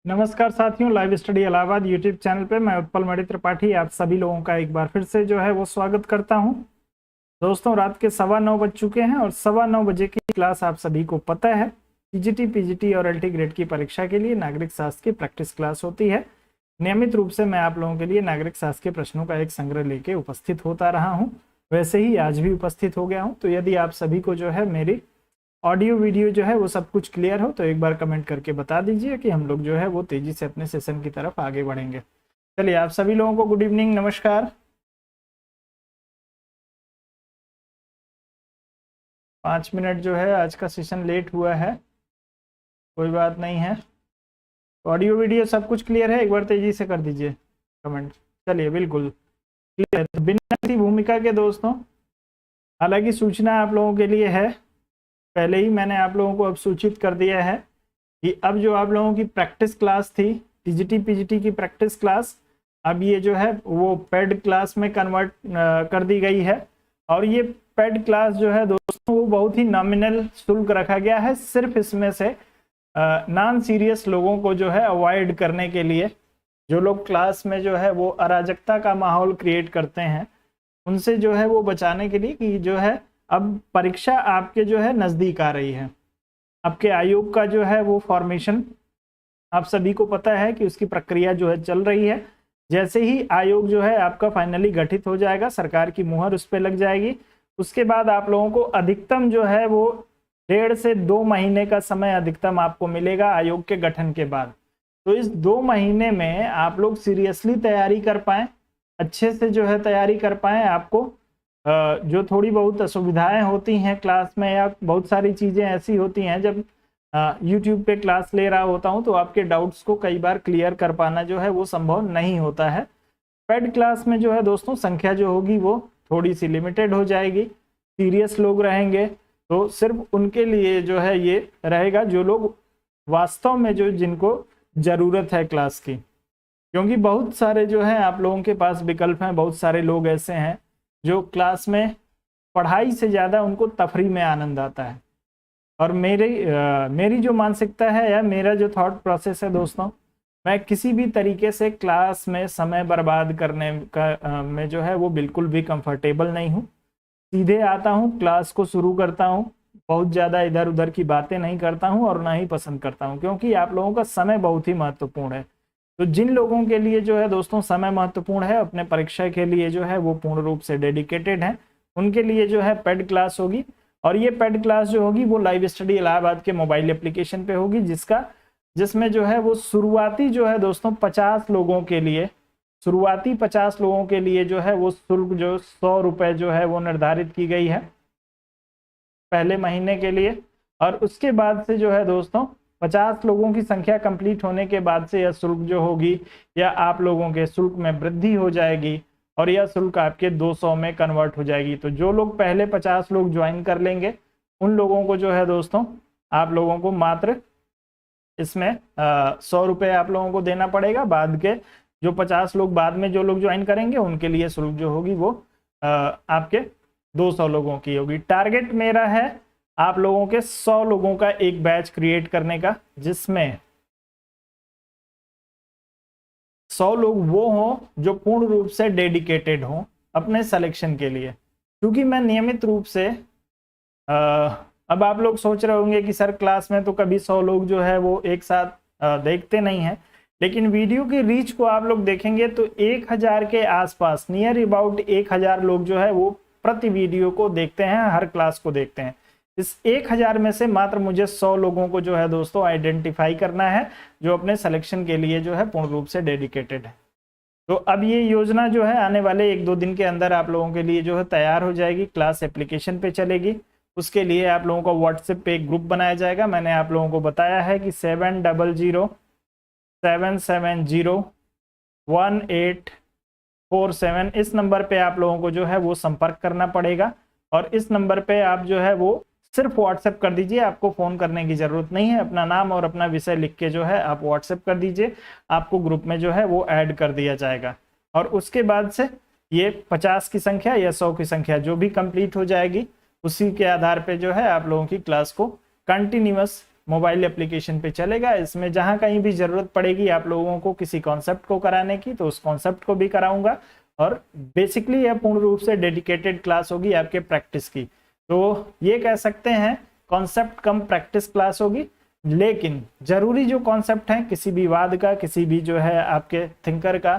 नमस्कार साथियों, live study Allahabad YouTube channel पे मैं उत्पल मणि त्रिपाठी आप सभी लोगों का एक बार फिर से जो है वो स्वागत करता हूं। दोस्तों, रात के 9:15 बज चुके हैं और 9:15 बजे की क्लास आप सभी को पता है टीजीटी, पीजीटी और एलटी ग्रेड की परीक्षा के लिए नागरिक शास्त्र की प्रैक्टिस क्लास होती है। नियमित रूप से मैं आप लोगों के लिए नागरिक शास्त्र के प्रश्नों का एक संग्रह लेके उपस्थित होता रहा हूँ। वैसे ही आज भी उपस्थित हो गया हूँ। तो यदि आप सभी को जो है मेरी ऑडियो वीडियो जो है वो सब कुछ क्लियर हो तो एक बार कमेंट करके बता दीजिए कि हम लोग जो है वो तेजी से अपने सेशन की तरफ आगे बढ़ेंगे। चलिए, आप सभी लोगों को गुड इवनिंग, नमस्कार। 5 मिनट जो है आज का सेशन लेट हुआ है, कोई बात नहीं है। ऑडियो वीडियो सब कुछ क्लियर है, एक बार तेजी से कर दीजिए कमेंट। चलिए, बिल्कुल क्लियर है। तो बिना किसी भूमिका के दोस्तों, हालांकि सूचना आप लोगों के लिए है, पहले ही मैंने आप लोगों को अब सूचित कर दिया है कि अब जो आप लोगों की प्रैक्टिस क्लास थी टीजीटी पीजीटी की प्रैक्टिस क्लास, अब ये जो है वो पेड क्लास में कन्वर्ट कर दी गई है। और ये पेड क्लास जो है दोस्तों वो बहुत ही नॉमिनल शुल्क रखा गया है, सिर्फ इसमें से नॉन सीरियस लोगों को जो है अवॉइड करने के लिए, जो लोग क्लास में जो है वो अराजकता का माहौल क्रिएट करते हैं, उनसे जो है वो बचाने के लिए कि जो है अब परीक्षा आपके जो है नज़दीक आ रही है। आपके आयोग का जो है वो फॉर्मेशन आप सभी को पता है कि उसकी प्रक्रिया जो है चल रही है। जैसे ही आयोग जो है आपका फाइनली गठित हो जाएगा, सरकार की मुहर उस पर लग जाएगी, उसके बाद आप लोगों को अधिकतम जो है वो 1.5 से 2 महीने का समय अधिकतम आपको मिलेगा आयोग के गठन के बाद। तो इस 2 महीने में आप लोग सीरियसली तैयारी कर पाएँ, अच्छे से जो है तैयारी कर पाएँ। आपको जो थोड़ी बहुत असुविधाएं होती हैं क्लास में, या बहुत सारी चीज़ें ऐसी होती हैं जब यूट्यूब पे क्लास ले रहा होता हूं तो आपके डाउट्स को कई बार क्लियर कर पाना जो है वो संभव नहीं होता है। पेड क्लास में जो है दोस्तों संख्या जो होगी वो थोड़ी सी लिमिटेड हो जाएगी, सीरियस लोग रहेंगे तो सिर्फ उनके लिए जो है ये रहेगा जो लोग वास्तव में जो जिनको ज़रूरत है क्लास की। क्योंकि बहुत सारे जो है आप लोगों के पास विकल्प हैं, बहुत सारे लोग ऐसे हैं जो क्लास में पढ़ाई से ज़्यादा उनको तफरी में आनंद आता है। और मेरी जो मानसिकता है या मेरा जो थॉट प्रोसेस है दोस्तों, मैं किसी भी तरीके से क्लास में समय बर्बाद करने का में जो है वो बिल्कुल भी कंफर्टेबल नहीं हूँ। सीधे आता हूँ, क्लास को शुरू करता हूँ, बहुत ज़्यादा इधर उधर की बातें नहीं करता हूँ और ना ही पसंद करता हूँ, क्योंकि आप लोगों का समय बहुत ही महत्वपूर्ण है। तो जिन लोगों के लिए जो है दोस्तों समय महत्वपूर्ण है, अपने परीक्षा के लिए जो है वो पूर्ण रूप से डेडिकेटेड है, उनके लिए जो है पेड क्लास होगी। और ये पेड क्लास जो होगी वो लाइव स्टडी इलाहाबाद के मोबाइल एप्लीकेशन पे होगी, जिसमें जो है वो शुरुआती जो है दोस्तों 50 लोगों के लिए, शुरुआती 50 लोगों के लिए जो है वो शुल्क जो 100 रुपये जो है वो निर्धारित की गई है पहले महीने के लिए। और उसके बाद से जो है दोस्तों 50 लोगों की संख्या कंप्लीट होने के बाद से यह शुल्क जो होगी या आप लोगों के शुल्क में वृद्धि हो जाएगी और यह शुल्क आपके 200 में कन्वर्ट हो जाएगी। तो जो लोग पहले 50 लोग ज्वाइन कर लेंगे उन लोगों को जो है दोस्तों आप लोगों को मात्र इसमें 100 रुपये आप लोगों को देना पड़ेगा। बाद के जो 50 लोग बाद में जो लोग ज्वाइन करेंगे उनके लिए शुल्क जो होगी वो आपके 200 लोगों की होगी। टारगेट मेरा है आप लोगों के 100 लोगों का एक बैच क्रिएट करने का, जिसमें 100 लोग वो हों जो पूर्ण रूप से डेडिकेटेड हों अपने सिलेक्शन के लिए। क्योंकि मैं नियमित रूप से अब आप लोग सोच रहे होंगे कि सर क्लास में तो कभी 100 लोग जो है वो एक साथ देखते नहीं हैं, लेकिन वीडियो की रीच को आप लोग देखेंगे तो 1000 के आसपास, नियर अबाउट 1000 लोग जो है वो प्रति वीडियो को देखते हैं, हर क्लास को देखते हैं। इस 1000 में से मात्र मुझे 100 लोगों को जो है दोस्तों आइडेंटिफाई करना है जो अपने सिलेक्शन के लिए जो है पूर्ण रूप से डेडिकेटेड है। तो अब ये योजना जो है आने वाले 1-2 दिन के अंदर आप लोगों के लिए जो है तैयार हो जाएगी, क्लास एप्लीकेशन पे चलेगी। उसके लिए आप लोगों को व्हाट्सएप पे एक ग्रुप बनाया जाएगा। मैंने आप लोगों को बताया है कि 7007701847 इस नंबर पे आप लोगों को जो है वो संपर्क करना पड़ेगा। और इस नंबर पे आप जो है वो सिर्फ व्हाट्सएप कर दीजिए, आपको फ़ोन करने की ज़रूरत नहीं है। अपना नाम और अपना विषय लिख के जो है आप व्हाट्सएप कर दीजिए, आपको ग्रुप में जो है वो ऐड कर दिया जाएगा। और उसके बाद से ये 50 की संख्या या 100 की संख्या जो भी कंप्लीट हो जाएगी, उसी के आधार पे जो है आप लोगों की क्लास को कंटिन्यूअस मोबाइल एप्लीकेशन पे चलेगा। इसमें जहां कहीं भी जरूरत पड़ेगी आप लोगों को किसी कॉन्सेप्ट को कराने की, तो उस कॉन्सेप्ट को भी कराऊंगा। और बेसिकली यह पूर्ण रूप से डेडिकेटेड क्लास होगी आपके प्रैक्टिस की। तो ये कह सकते हैं कॉन्सेप्ट कम प्रैक्टिस क्लास होगी। लेकिन जरूरी जो कॉन्सेप्ट है किसी भी वाद का, किसी भी जो है आपके थिंकर का,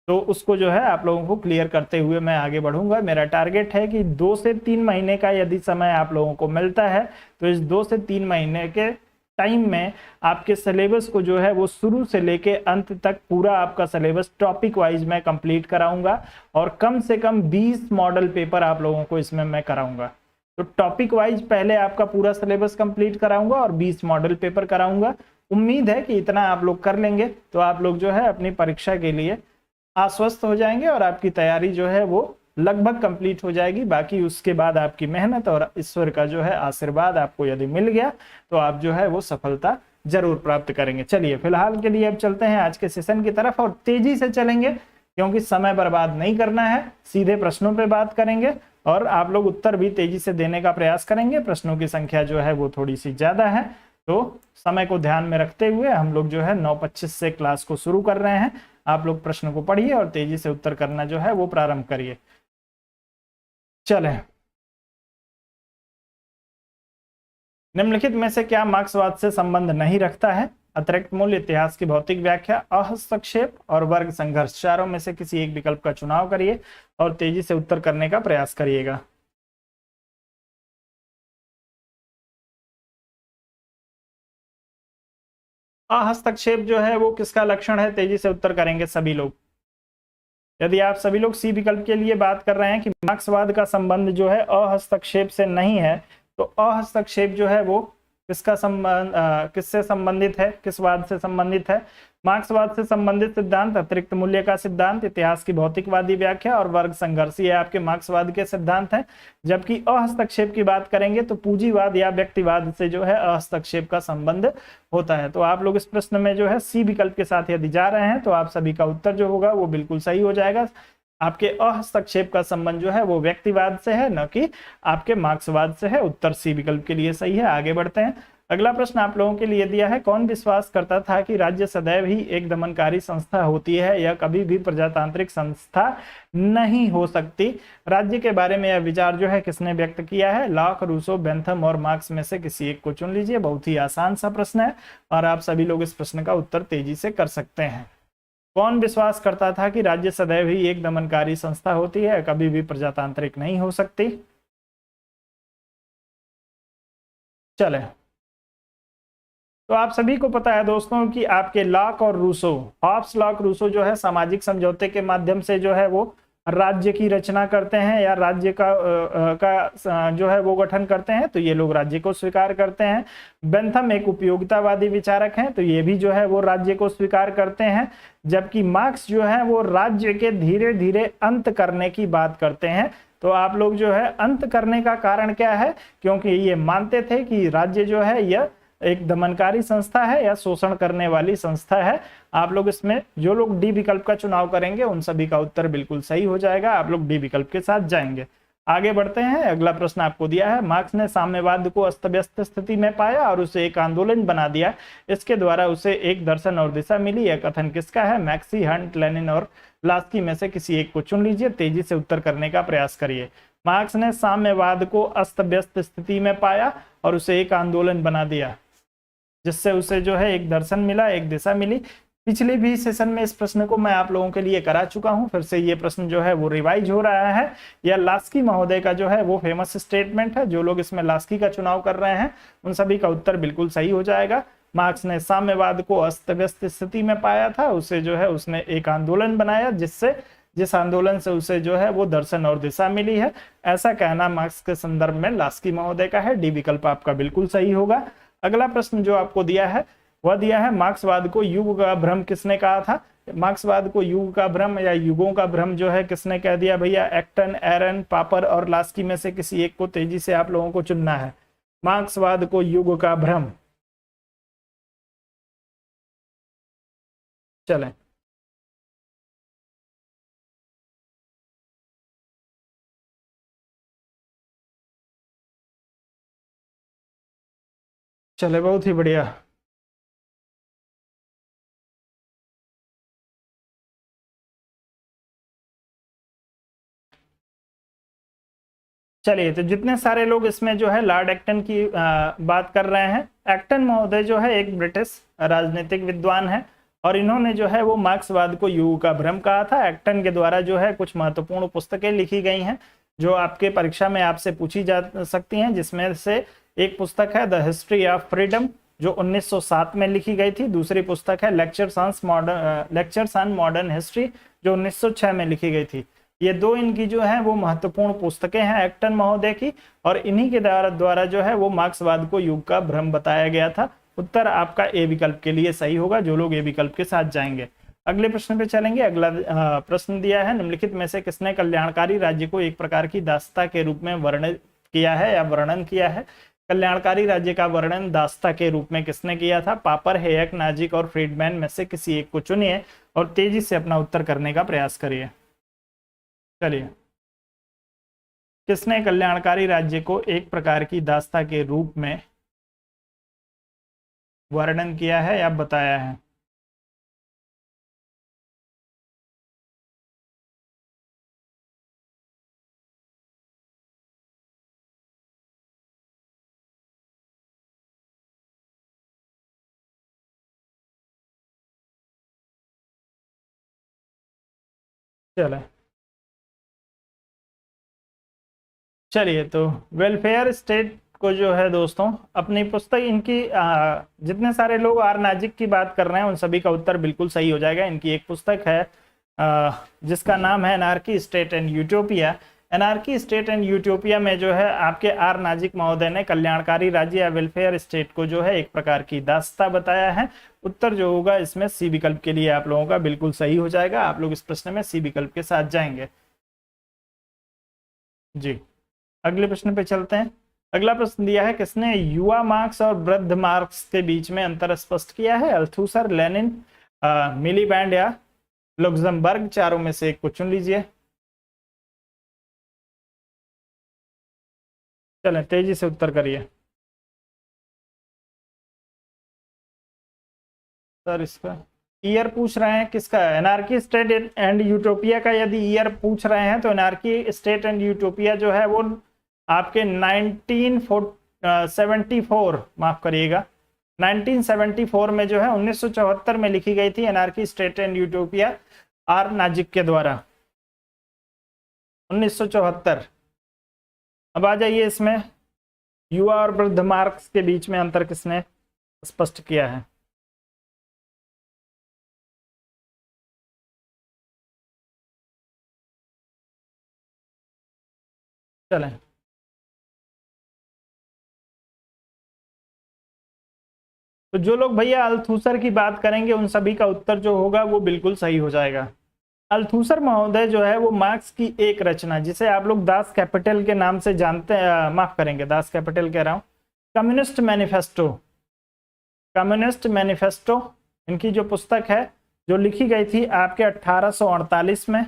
तो उसको जो है आप लोगों को क्लियर करते हुए मैं आगे बढ़ूंगा। मेरा टारगेट है कि 2 से 3 महीने का यदि समय आप लोगों को मिलता है तो इस 2 से 3 महीने के टाइम में आपके सिलेबस को जो है वो शुरू से लेके अंत तक पूरा आपका सिलेबस टॉपिक वाइज मैं कंप्लीट कराऊंगा। और कम से कम 20 मॉडल पेपर आप लोगों को इसमें मैं कराऊंगा। तो टॉपिक वाइज पहले आपका पूरा सिलेबस कंप्लीट कराऊंगा और 20 मॉडल पेपर कराऊंगा। उम्मीद है कि इतना आप लोग कर लेंगे तो आप लोग जो है अपनी परीक्षा के लिए आश्वस्त हो जाएंगे और आपकी तैयारी जो है वो लगभग कंप्लीट हो जाएगी। बाकी उसके बाद आपकी मेहनत और ईश्वर का जो है आशीर्वाद आपको यदि मिल गया तो आप जो है वो सफलता जरूर प्राप्त करेंगे। चलिए फिलहाल के लिए अब चलते हैं आज के सेशन की तरफ और तेजी से चलेंगे क्योंकि समय बर्बाद नहीं करना है। सीधे प्रश्नों पे बात करेंगे और आप लोग उत्तर भी तेजी से देने का प्रयास करेंगे। प्रश्नों की संख्या जो है वो थोड़ी सी ज्यादा है, तो समय को ध्यान में रखते हुए हम लोग जो है 9:25 से क्लास को शुरू कर रहे हैं। आप लोग प्रश्न को पढ़िए और तेजी से उत्तर करना जो है वो प्रारंभ करिए। चलें, निम्नलिखित में से क्या मार्क्सवाद से संबंध नहीं रखता है? अतिरिक्त मूल्य, इतिहास की भौतिक व्याख्या, अहस्तक्षेप और वर्ग संघर्ष। चारों में से किसी एक विकल्प का चुनाव करिए और तेजी से उत्तर करने का प्रयास करिएगा। अहस्तक्षेप जो है वो किसका लक्षण है? तेजी से उत्तर करेंगे सभी लोग। यदि आप सभी लोग सी विकल्प के लिए बात कर रहे हैं कि मार्क्सवाद का संबंध जो है अहस्तक्षेप से नहीं है, तो अहस्तक्षेप जो है वो किसका संबंध, किससे संबंधित है, किस वाद से संबंधित है? मार्क्सवाद से संबंधित सिद्धांत अतिरिक्त मूल्य का सिद्धांत, इतिहास की भौतिकवादी व्याख्या और वर्ग संघर्ष, ये आपके मार्क्सवाद के सिद्धांत हैं। जबकि अहस्तक्षेप की बात करेंगे तो पूंजीवाद या व्यक्तिवाद से जो है अहस्तक्षेप का संबंध होता है। तो आप लोग इस प्रश्न में जो है सी विकल्प के साथ यदि जा रहे हैं तो आप सभी का उत्तर जो होगा वो बिल्कुल सही हो जाएगा। आपके अहस्तक्षेप का संबंध जो है वो व्यक्तिवाद से है, न कि आपके मार्क्सवाद से है। उत्तर सी विकल्प के लिए सही है। आगे बढ़ते हैं। अगला प्रश्न आप लोगों के लिए दिया है, कौन विश्वास करता था कि राज्य सदैव ही एक दमनकारी संस्था होती है या कभी भी प्रजातांत्रिक संस्था नहीं हो सकती? राज्य के बारे में यह विचार जो है किसने व्यक्त किया है? लॉक, रूसो, बेंथम और मार्क्स में से किसी एक को चुन लीजिए। बहुत ही आसान सा प्रश्न है और आप सभी लोग इस प्रश्न का उत्तर तेजी से कर सकते हैं। कौन विश्वास करता था कि राज्य सदैव ही एक दमनकारी संस्था होती है, कभी भी प्रजातांत्रिक नहीं हो सकती? चले, तो आप सभी को पता है दोस्तों कि आपके लॉक और रूसो, हॉब्स, लॉक, रूसो जो है सामाजिक समझौते के माध्यम से जो है वो राज्य की रचना करते हैं या राज्य का जो है वो गठन करते हैं, तो ये लोग राज्य को स्वीकार करते हैं। बेंथम एक उपयोगितावादी विचारक हैं, तो ये भी जो है वो राज्य को स्वीकार करते हैं। जबकि मार्क्स जो है वो राज्य के धीरे धीरे अंत करने की बात करते हैं। तो आप लोग जो है अंत करने का कारण क्या है? क्योंकि ये मानते थे कि राज्य जो है यह एक दमनकारी संस्था है या शोषण करने वाली संस्था है। आप लोग इसमें जो लोग डी विकल्प का चुनाव करेंगे उन सभी का उत्तर बिल्कुल सही हो जाएगा। आप लोग डी विकल्प के साथ जाएंगे। आगे बढ़ते हैं। अगला प्रश्न आपको दिया है, मार्क्स ने साम्यवाद को अस्त व्यस्त स्थिति में पाया और उसे एक आंदोलन बना दिया, इसके द्वारा उसे एक दर्शन और दिशा मिली। यह कथन किसका है? मैक्सी, हंट, लेनिन और लास्की में से किसी एक को चुन लीजिए। तेजी से उत्तर करने का प्रयास करिए। मार्क्स ने साम्यवाद को अस्त व्यस्त स्थिति में पाया और उसे एक आंदोलन बना दिया, जिससे उसे जो है एक दर्शन मिला, एक दिशा मिली। पिछले भी सेशन में इस प्रश्न को मैं आप लोगों के लिए करा चुका हूं, फिर से ये प्रश्न जो है वो रिवाइज हो रहा है। यह लास्की महोदय का जो है वो फेमस स्टेटमेंट है। जो लोग इसमें लास्की का चुनाव कर रहे हैं उन सभी का उत्तर बिल्कुल सही हो जाएगा। मार्क्स ने साम्यवाद को अस्त व्यस्त स्थिति में पाया था, उसे जो है उसने एक आंदोलन बनाया, जिस आंदोलन से उसे जो है वो दर्शन और दिशा मिली है। ऐसा कहना मार्क्स के संदर्भ में लास्की महोदय का है। डी विकल्प आपका बिल्कुल सही होगा। अगला प्रश्न जो आपको दिया है वह दिया है, मार्क्सवाद को युग का भ्रम किसने कहा था? मार्क्सवाद को युग का भ्रम या युगों का भ्रम जो है किसने कह दिया भैया? एक्टन, एरन, पापर और लास्की में से किसी एक को तेजी से आप लोगों को चुनना है। मार्क्सवाद को युग का भ्रम, चलें, चले, बहुत ही बढ़िया। चलिए, तो जितने सारे लोग इसमें जो है लॉर्ड एक्टन की बात कर रहे हैं, एक्टन महोदय जो है एक ब्रिटिश राजनीतिक विद्वान है और इन्होंने जो है वो मार्क्सवाद को युग का भ्रम कहा था। एक्टन के द्वारा जो है कुछ महत्वपूर्ण पुस्तकें लिखी गई हैं जो आपके परीक्षा में आपसे पूछी जा सकती हैं, जिसमें से एक पुस्तक है द हिस्ट्री ऑफ फ्रीडम जो 1907 में लिखी गई थी। दूसरी पुस्तक है लेक्चर्स ऑन मॉडर्न हिस्ट्री जो 1906 में लिखी गई थी। ये दो इनकी जो है वो महत्वपूर्ण पुस्तकें हैं एक्टन महोदय की, और इन्हीं के द्वारा जो है वो मार्क्सवाद को युग का भ्रम बताया गया था। उत्तर आपका ए विकल्प के लिए सही होगा, जो लोग ए विकल्प के साथ जाएंगे। अगले प्रश्न पे चलेंगे। अगला प्रश्न दिया है, निम्नलिखित में से किसने कल्याणकारी राज्य को एक प्रकार की दासता के रूप में वर्णित किया है या वर्णन किया है? कल्याणकारी राज्य का वर्णन दासता के रूप में किसने किया था? पापर, हेयक, नाजिक और फ्रीडमैन में से किसी एक को चुनिए और तेजी से अपना उत्तर करने का प्रयास करिए। चलिए, किसने कल्याणकारी राज्य को एक प्रकार की दासता के रूप में वर्णन किया है या बताया है? चले, चलिए, तो वेलफेयर स्टेट को जो है दोस्तों अपनी पुस्तक इनकी जितने सारे लोग आर नाजिक की बात कर रहे हैं उन सभी का उत्तर बिल्कुल सही हो जाएगा। इनकी एक पुस्तक है जिसका नाम है anarchy state and utopia. Anarchy state and utopia में जो है आपके आर नाजिक महोदय ने कल्याणकारी राज्य या वेलफेयर स्टेट को जो है एक प्रकार की दासता बताया है। उत्तर जो होगा इसमें सी विकल्प के लिए आप लोगों का बिल्कुल सही हो जाएगा। आप लोग इस प्रश्न में सी विकल्प के साथ जाएंगे जी। अगले प्रश्न पे चलते हैं। अगला प्रश्न दिया है, किसने युवा मार्क्स और वृद्ध मार्क्स के बीच में अंतर स्पष्ट किया है? अल्थुसर, लेनिन, मिलीबैंड या लुक्समबर्ग? चारों में से एक को चुन लीजिए। चलें, तेजी से उत्तर करिए सर। इसका ईयर पूछ रहे हैं किसका? एनार्की स्टेट एंड यूटोपिया का यदि ईयर पूछ रहे हैं तो एनार्की स्टेट एंड यूटोपिया जो है वो आपके 1974 माफ करिएगा 1974 में जो है 1974 में लिखी गई थी anarchy state and utopia R Nozick के द्वारा 1974। अब आ जाइए इसमें, युवा और वृद्ध मार्क्स के बीच में अंतर किसने स्पष्ट किया है? चलें, तो जो लोग भैया अल्थुसर की बात करेंगे उन सभी का उत्तर जो होगा वो बिल्कुल सही हो जाएगा। अल्थुसर महोदय जो है वो मार्क्स की एक रचना जिसे आप लोग दास कैपिटल के नाम से जानते हैं, माफ करेंगे दास कैपिटल कह रहा हूं, कम्युनिस्ट मैनिफेस्टो। कम्युनिस्ट मैनिफेस्टो इनकी जो पुस्तक है जो लिखी गई थी आपके 1848 में,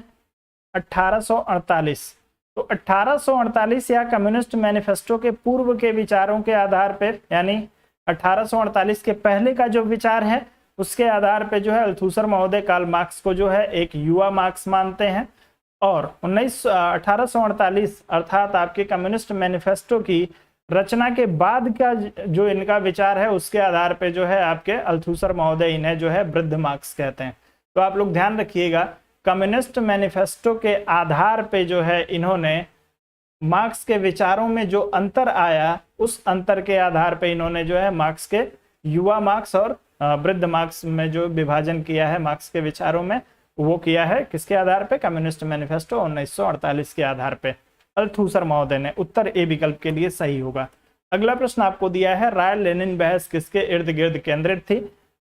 1848। तो 1848 या कम्युनिस्ट मैनिफेस्टो के पूर्व के विचारों के आधार पर, यानी 1848 के पहले का जो विचार है उसके आधार पे जो है अल्थुसर महोदय कार्ल मार्क्स को जो है एक युवा मार्क्स मानते हैं, और 1848 अर्थात आपके कम्युनिस्ट मैनिफेस्टो की रचना के बाद का जो इनका विचार है उसके आधार पे जो है आपके अल्थुसर महोदय इन्हें जो है वृद्ध मार्क्स कहते हैं। तो आप लोग ध्यान रखिएगा, कम्युनिस्ट मैनिफेस्टो के आधार पे जो है इन्होंने मार्क्स के विचारों में जो अंतर आया उस अंतर के आधार पे इन्होंने जो है मार्क्स के युवा मार्क्स और वृद्ध मार्क्स में जो विभाजन किया है मार्क्स के विचारों में, वो किया है किसके आधार पे? कम्युनिस्ट मैनिफेस्टो 1948 के आधार पे अल्थुसर महोदय ने। उत्तर ए विकल्प के लिए सही होगा। अगला प्रश्न आपको दिया है, राय लेनिन बहस किसके इर्द गिर्द केंद्रित थी?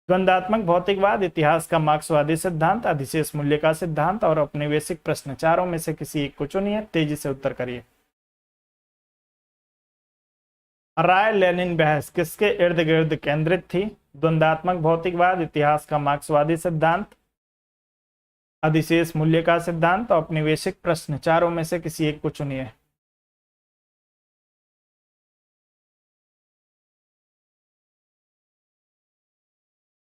द्वंदात्मक भौतिकवाद, इतिहास का मार्क्सवादी सिद्धांत, अधिशेष मूल्य का सिद्धांत और औपनिवेशिक प्रश्न। चारों में से किसी एक को चुनिए, तेजी से उत्तर करिए। राय लेनिन बहस किसके इर्द गिर्द केंद्रित थी? द्वंदात्मक भौतिकवाद, इतिहास का मार्क्सवादी सिद्धांत, अधिशेष मूल्य का सिद्धांत, औपनिवेशिक प्रश्न। चारों में से किसी एक को चुनिए।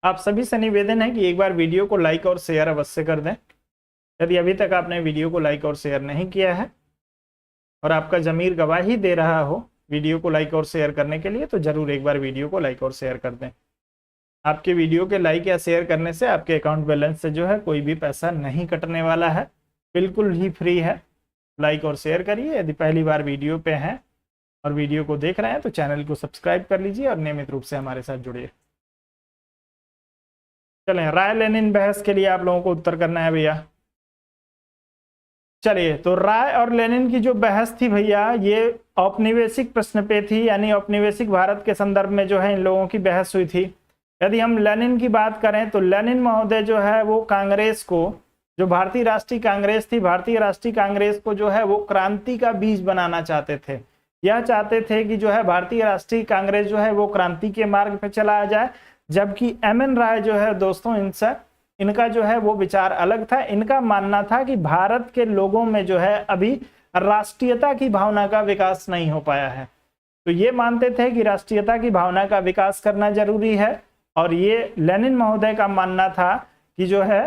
आप सभी से निवेदन है कि एक बार वीडियो को लाइक और शेयर अवश्य कर दें। यदि अभी तक आपने वीडियो को लाइक और शेयर नहीं किया है और आपका ज़मीर गवाही दे रहा हो वीडियो को लाइक और शेयर करने के लिए, तो जरूर एक बार वीडियो को लाइक और शेयर कर दें। आपके वीडियो के लाइक या शेयर करने से आपके अकाउंट बैलेंस से जो है कोई भी पैसा नहीं कटने वाला है, बिल्कुल ही फ्री है। लाइक और शेयर करिए। यदि पहली बार वीडियो पे हैं और वीडियो को देख रहे हैं तो चैनल को सब्सक्राइब कर लीजिए और नियमित रूप से हमारे साथ जुड़िए। चलें, राय लेनिन बहस के लिए आप लोगों को उत्तर करना है भैया। चलिए, तो राय और लेनिन की जो बहस थी भैया, ये औपनिवेशिक प्रश्न पे थी, यानी औपनिवेशिक भारत के संदर्भ में जो है इन लोगों की बहस हुई थी। यदि हम लेनिन की बात करें तो लेनिन महोदय जो है वो कांग्रेस को, जो भारतीय राष्ट्रीय कांग्रेस थी, भारतीय राष्ट्रीय कांग्रेस को जो है वो क्रांति का बीज बनाना चाहते थे। यह चाहते थे कि जो है भारतीय राष्ट्रीय कांग्रेस जो है वो क्रांति के मार्ग पे चला जाए, जबकि एम.एन. राय जो है दोस्तों, इनका जो है वो विचार अलग था। इनका मानना था कि भारत के लोगों में जो है अभी राष्ट्रीयता की भावना का विकास नहीं हो पाया है। तो ये मानते थे कि राष्ट्रीयता की भावना का विकास करना जरूरी है, और ये लेनिन महोदय का मानना था कि जो है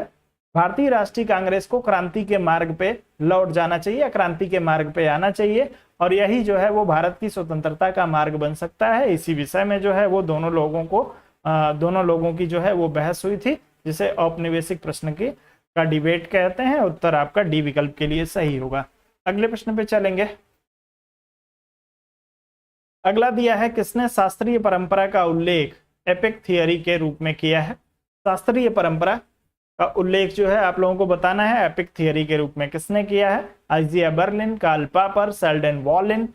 भारतीय राष्ट्रीय कांग्रेस को क्रांति के मार्ग पे लौट जाना चाहिए, क्रांति के मार्ग पे आना चाहिए, और यही जो है वो भारत की स्वतंत्रता का मार्ग बन सकता है। इसी विषय में जो है वो दोनों लोगों की जो है वो बहस हुई थी, जिसे औपनिवेशिक प्रश्न का डिबेट कहते हैं। उत्तर आपका डी विकल्प के लिए सही होगा। अगले प्रश्न पे चलेंगे। अगला दिया है, किसने शास्त्रीय परंपरा का उल्लेख एपिक थियरी के रूप में किया है? शास्त्रीय परंपरा का उल्लेख जो है आप लोगों को बताना है एपिक थियरी के रूप में किसने किया है? Isaiah Berlin, Karl Popper, Sheldon Wolin,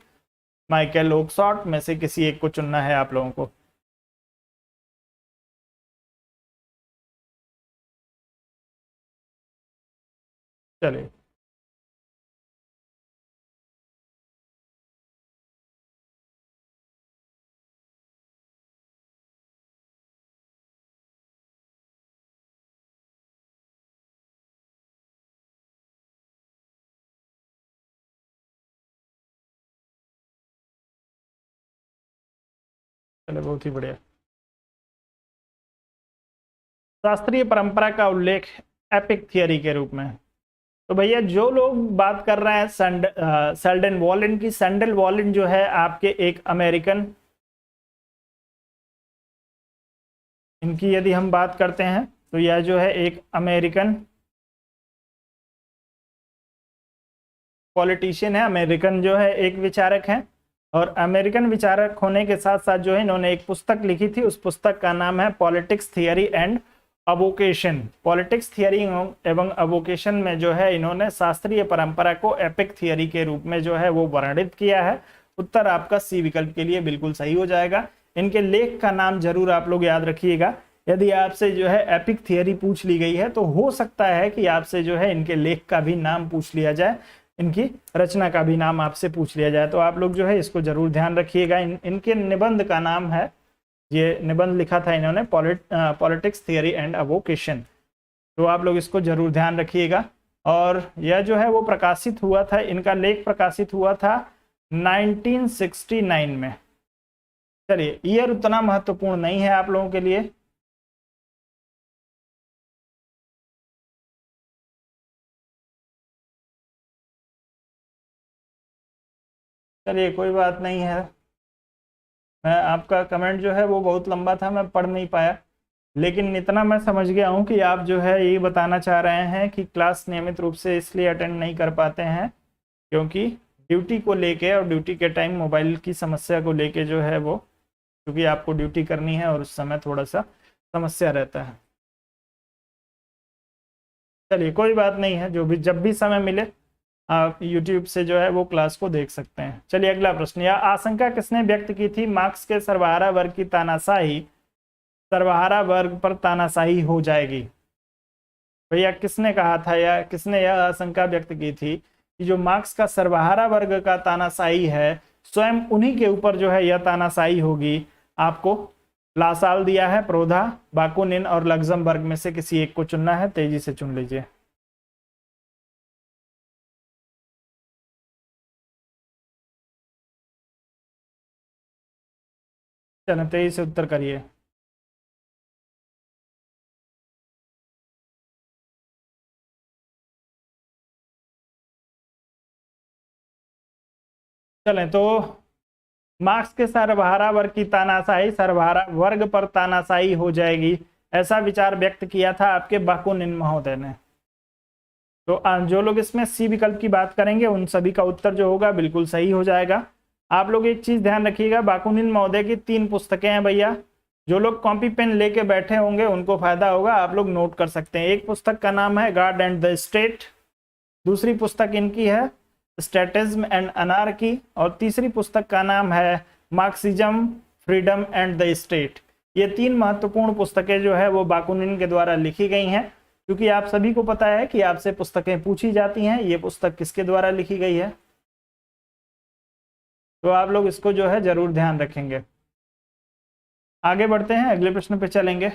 Michael Oakeshott में से किसी एक को चुनना है आप लोगों को। चलिए, चलिए, बहुत ही बढ़िया। शास्त्रीय परंपरा का उल्लेख एपिक थियरी के रूप में, तो भैया जो लोग बात कर रहे हैं सेल्डन वॉलिन की, सैंडल वॉलिन जो है आपके एक अमेरिकन, इनकी यदि हम बात करते हैं तो यह जो है एक अमेरिकन पॉलिटिशियन है, अमेरिकन जो है एक विचारक है। और अमेरिकन विचारक होने के साथ साथ जो है इन्होंने एक पुस्तक लिखी थी, उस पुस्तक का नाम है politics theory and avocation. Politics theory एवं अवोकेशन में जो है इन्होंने शास्त्रीय परंपरा को एपिक थियरी के रूप में जो है वो वर्णित किया है। उत्तर आपका सी विकल्प के लिए बिल्कुल सही हो जाएगा। इनके लेख का नाम जरूर आप लोग याद रखिएगा। यदि आपसे जो है एपिक थियरी पूछ ली गई है तो हो सकता है कि आपसे जो है इनके लेख का भी नाम पूछ लिया जाए, इनकी रचना का भी नाम आपसे पूछ लिया जाए, तो आप लोग जो है इसको जरूर ध्यान रखिएगा। इनके निबंध का नाम है, ये निबंध लिखा था इन्होंने पॉलिटिक्स थियरी एंड अवोकेशन, तो आप लोग इसको जरूर ध्यान रखिएगा। और यह जो है वो प्रकाशित हुआ था, इनका लेख प्रकाशित हुआ था 1969 में। चलिए, ईयर उतना महत्वपूर्ण नहीं है आप लोगों के लिए। चलिए, कोई बात नहीं है। मैं आपका कमेंट जो है वो बहुत लंबा था, मैं पढ़ नहीं पाया, लेकिन इतना मैं समझ गया हूँ कि आप जो है ये बताना चाह रहे हैं कि क्लास नियमित रूप से इसलिए अटेंड नहीं कर पाते हैं क्योंकि ड्यूटी को लेके और ड्यूटी के टाइम मोबाइल की समस्या को लेके जो है वो, क्योंकि आपको ड्यूटी करनी है और उस समय थोड़ा सा समस्या रहता है। चलिए, कोई बात नहीं है, जो भी जब भी समय मिले आप YouTube से जो है वो क्लास को देख सकते हैं। चलिए, अगला प्रश्न। यह आशंका किसने व्यक्त की थी? मार्क्स के सर्वहारा वर्ग की तानाशाही सर्वहारा वर्ग पर तानाशाही हो जाएगी। भैया किसने कहा था या किसने यह आशंका व्यक्त की थी कि जो मार्क्स का सर्वहारा वर्ग का तानाशाही है, स्वयं उन्हीं के ऊपर जो है यह तानाशाही होगी? आपको लासाल दिया है, प्रोधा, बाकुनिन और लग्जमबर्ग में से किसी एक को चुनना है, तेजी से चुन लीजिए। चलो, तेजी से उत्तर करिए। चलें तो मार्क्स के सर्वहारा वर्ग की तानाशाही सर्वहारा वर्ग पर तानाशाही हो जाएगी, ऐसा विचार व्यक्त किया था आपके बाकुनिन महोदय ने। तो जो लोग इसमें सी विकल्प की बात करेंगे उन सभी का उत्तर जो होगा बिल्कुल सही हो जाएगा। आप लोग एक चीज ध्यान रखिएगा, बाकुनिन महोदय की 3 पुस्तकें हैं भैया। जो लोग कॉपी पेन लेके बैठे होंगे उनको फायदा होगा, आप लोग नोट कर सकते हैं। एक पुस्तक का नाम है गॉड एंड द स्टेट, दूसरी पुस्तक इनकी है स्टैटिज्म एंड अनार्की, और तीसरी पुस्तक का नाम है Marxism freedom and the state. ये 3 महत्वपूर्ण पुस्तकें जो है वो बाकुनिन के द्वारा लिखी गई हैं। क्योंकि आप सभी को पता है कि आपसे पुस्तकें पूछी जाती हैं, ये पुस्तक किसके द्वारा लिखी गई है, तो आप लोग इसको जो है जरूर ध्यान रखेंगे। आगे बढ़ते हैं, अगले प्रश्न पे चलेंगे।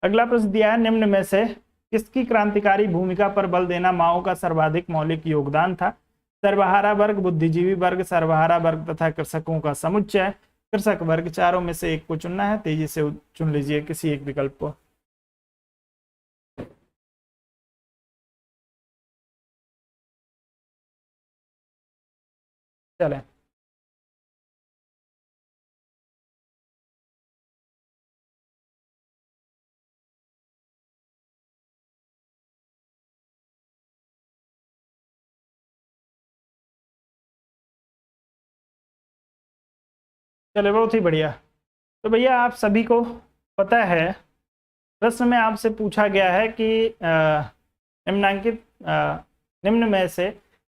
अगला प्रश्न दिया है, निम्न में से किसकी क्रांतिकारी भूमिका पर बल देना माओ का सर्वाधिक मौलिक योगदान था? सर्वहारा वर्ग, बुद्धिजीवी वर्ग, सर्वहारा वर्ग तथा कृषकों का समुच्चय, कृषक वर्ग। चारों में से एक को चुनना है, तेजी से चुन लीजिए किसी एक विकल्प को। चलें, चले बहुत ही बढ़िया। तो भैया आप सभी को पता है, प्रश्न में आपसे पूछा गया है कि निम्नांकित निम्न में से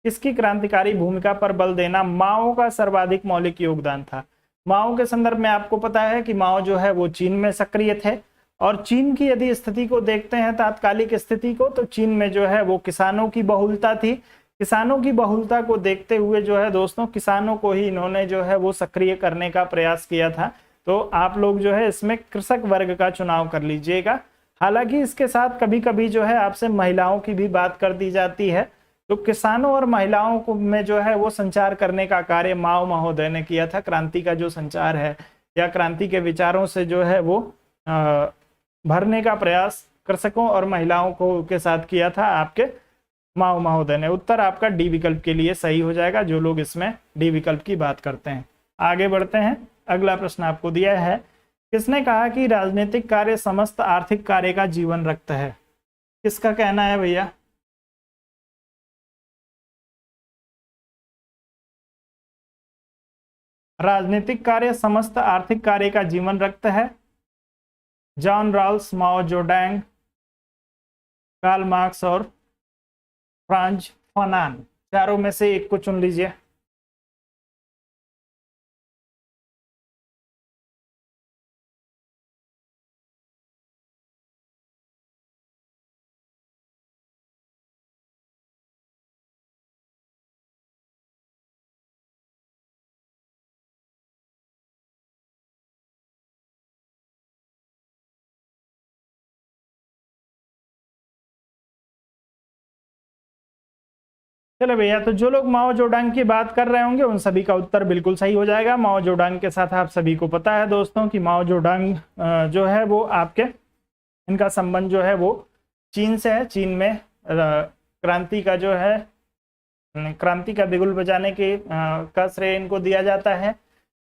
किसकी क्रांतिकारी भूमिका पर बल देना माओ का सर्वाधिक मौलिक योगदान था? माओ के संदर्भ में आपको पता है कि माओ जो है वो चीन में सक्रिय थे, और चीन की यदि स्थिति को देखते हैं, तात्कालिक स्थिति को, तो चीन में जो है वो किसानों की बहुलता थी। किसानों की बहुलता को देखते हुए जो है दोस्तों, किसानों को ही इन्होंने जो है वो सक्रिय करने का प्रयास किया था। तो आप लोग जो है इसमें कृषक वर्ग का चुनाव कर लीजिएगा। हालांकि इसके साथ कभी कभी जो है आपसे महिलाओं की भी बात कर दी जाती है, तो किसानों और महिलाओं को में जो है वो संचार करने का कार्य माओ महोदय ने किया था। क्रांति का जो संचार है या क्रांति के विचारों से जो है वो भरने का प्रयास कृषकों और महिलाओं को के साथ किया था आपके माओ महोदय ने। उत्तर आपका डी विकल्प के लिए सही हो जाएगा, जो लोग इसमें डी विकल्प की बात करते हैं। आगे बढ़ते हैं, अगला प्रश्न आपको दिया है, किसने कहा कि राजनीतिक कार्य समस्त आर्थिक कार्य का जीवन रक्त है? किसका कहना है भैया? राजनीतिक कार्य समस्त आर्थिक कार्य का जीवन रक्त है। जॉन रॉल्स, माओ जोडैंग, कार्ल मार्क्स और फ्रांज फानन। चारों में से एक को चुन लीजिए। चलो भैया, तो जो लोग माओ जोडांग की बात कर रहे होंगे उन सभी का उत्तर बिल्कुल सही हो जाएगा। माओ जोडांग के साथ आप सभी को पता है दोस्तों कि माओ जोडांग जो है वो आपके, इनका संबंध जो है वो चीन से है। चीन में क्रांति का जो है क्रांति का बिगुल बजाने के का श्रेय इनको दिया जाता है।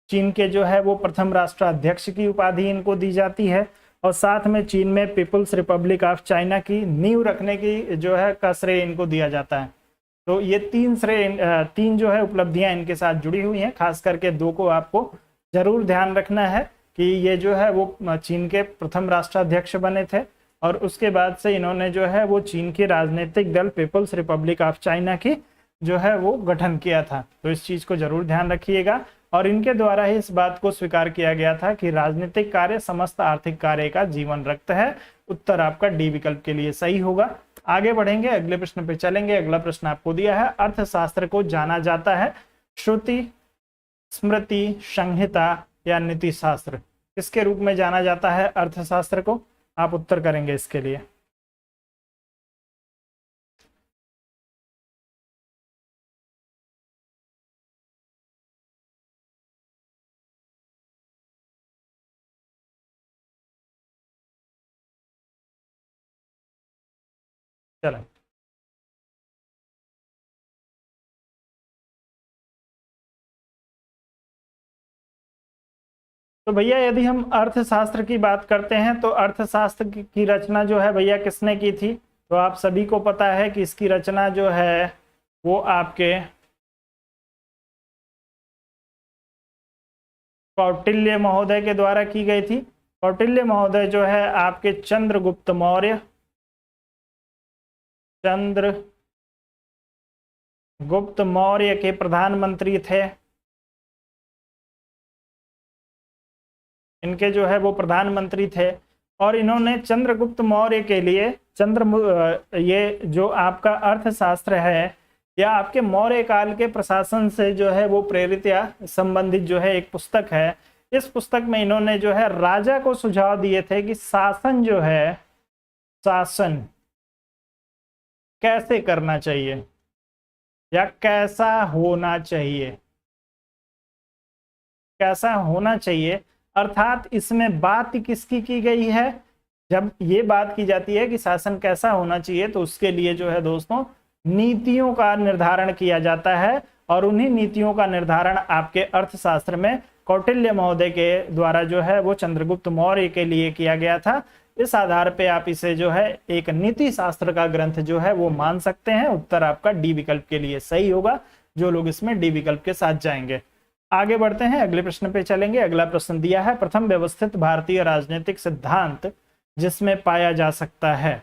चीन के जो है वो प्रथम राष्ट्राध्यक्ष की उपाधि इनको दी जाती है, और साथ में चीन में पीपुल्स रिपब्लिक ऑफ चाइना की नींव रखने की जो है का श्रेय इनको दिया जाता है। तो ये 3 श्रेय 3 जो है उपलब्धियां इनके साथ जुड़ी हुई हैं। खास करके 2 को आपको जरूर ध्यान रखना है कि ये जो है वो चीन के प्रथम राष्ट्राध्यक्ष बने थे, और उसके बाद से इन्होंने जो है वो चीन की राजनीतिक दल पीपल्स रिपब्लिक ऑफ चाइना की जो है वो गठन किया था। तो इस चीज को जरूर ध्यान रखिएगा, और इनके द्वारा ही इस बात को स्वीकार किया गया था कि राजनीतिक कार्य समस्त आर्थिक कार्य का जीवन रक्त है। उत्तर आपका डी विकल्प के लिए सही होगा। आगे बढ़ेंगे, अगले प्रश्न पे चलेंगे। अगला प्रश्न आपको दिया है, अर्थशास्त्र को जाना जाता है श्रुति, स्मृति, संहिता या नीति शास्त्र? किसके रूप में जाना जाता है अर्थशास्त्र को? आप उत्तर करेंगे इसके लिए। चलो, तो भैया यदि हम अर्थशास्त्र की बात करते हैं तो अर्थशास्त्र की रचना जो है भैया किसने की थी? तो आप सभी को पता है कि इसकी रचना जो है वो आपके कौटिल्य महोदय के द्वारा की गई थी। कौटिल्य महोदय जो है आपके चंद्रगुप्त मौर्य, चंद्रगुप्त मौर्य के प्रधानमंत्री थे। इनके जो है वो प्रधानमंत्री थे और इन्होंने चंद्रगुप्त मौर्य के लिए ये जो आपका अर्थशास्त्र है या आपके मौर्य काल के प्रशासन से जो है वो प्रेरित या संबंधित जो है एक पुस्तक है। इस पुस्तक में इन्होंने जो है राजा को सुझाव दिए थे कि शासन जो है, शासन कैसे करना चाहिए या कैसा होना चाहिए, कैसा होना चाहिए। अर्थात इसमें बात किसकी की गई है? जब ये बात की जाती है कि शासन कैसा होना चाहिए तो उसके लिए जो है दोस्तों नीतियों का निर्धारण किया जाता है और उन्हीं नीतियों का निर्धारण आपके अर्थशास्त्र में कौटिल्य महोदय के द्वारा जो है वो चंद्रगुप्त मौर्य के लिए किया गया था। इस आधार पे आप इसे जो है एक नीति शास्त्र का ग्रंथ जो है वो मान सकते हैं। उत्तर आपका डी विकल्प के लिए सही होगा, जो लोग इसमें डी विकल्प के साथ जाएंगे। आगे बढ़ते हैं, अगले प्रश्न पे चलेंगे। अगला प्रश्न दिया है, प्रथम व्यवस्थित भारतीय राजनीतिक सिद्धांत जिसमें पाया जा सकता है।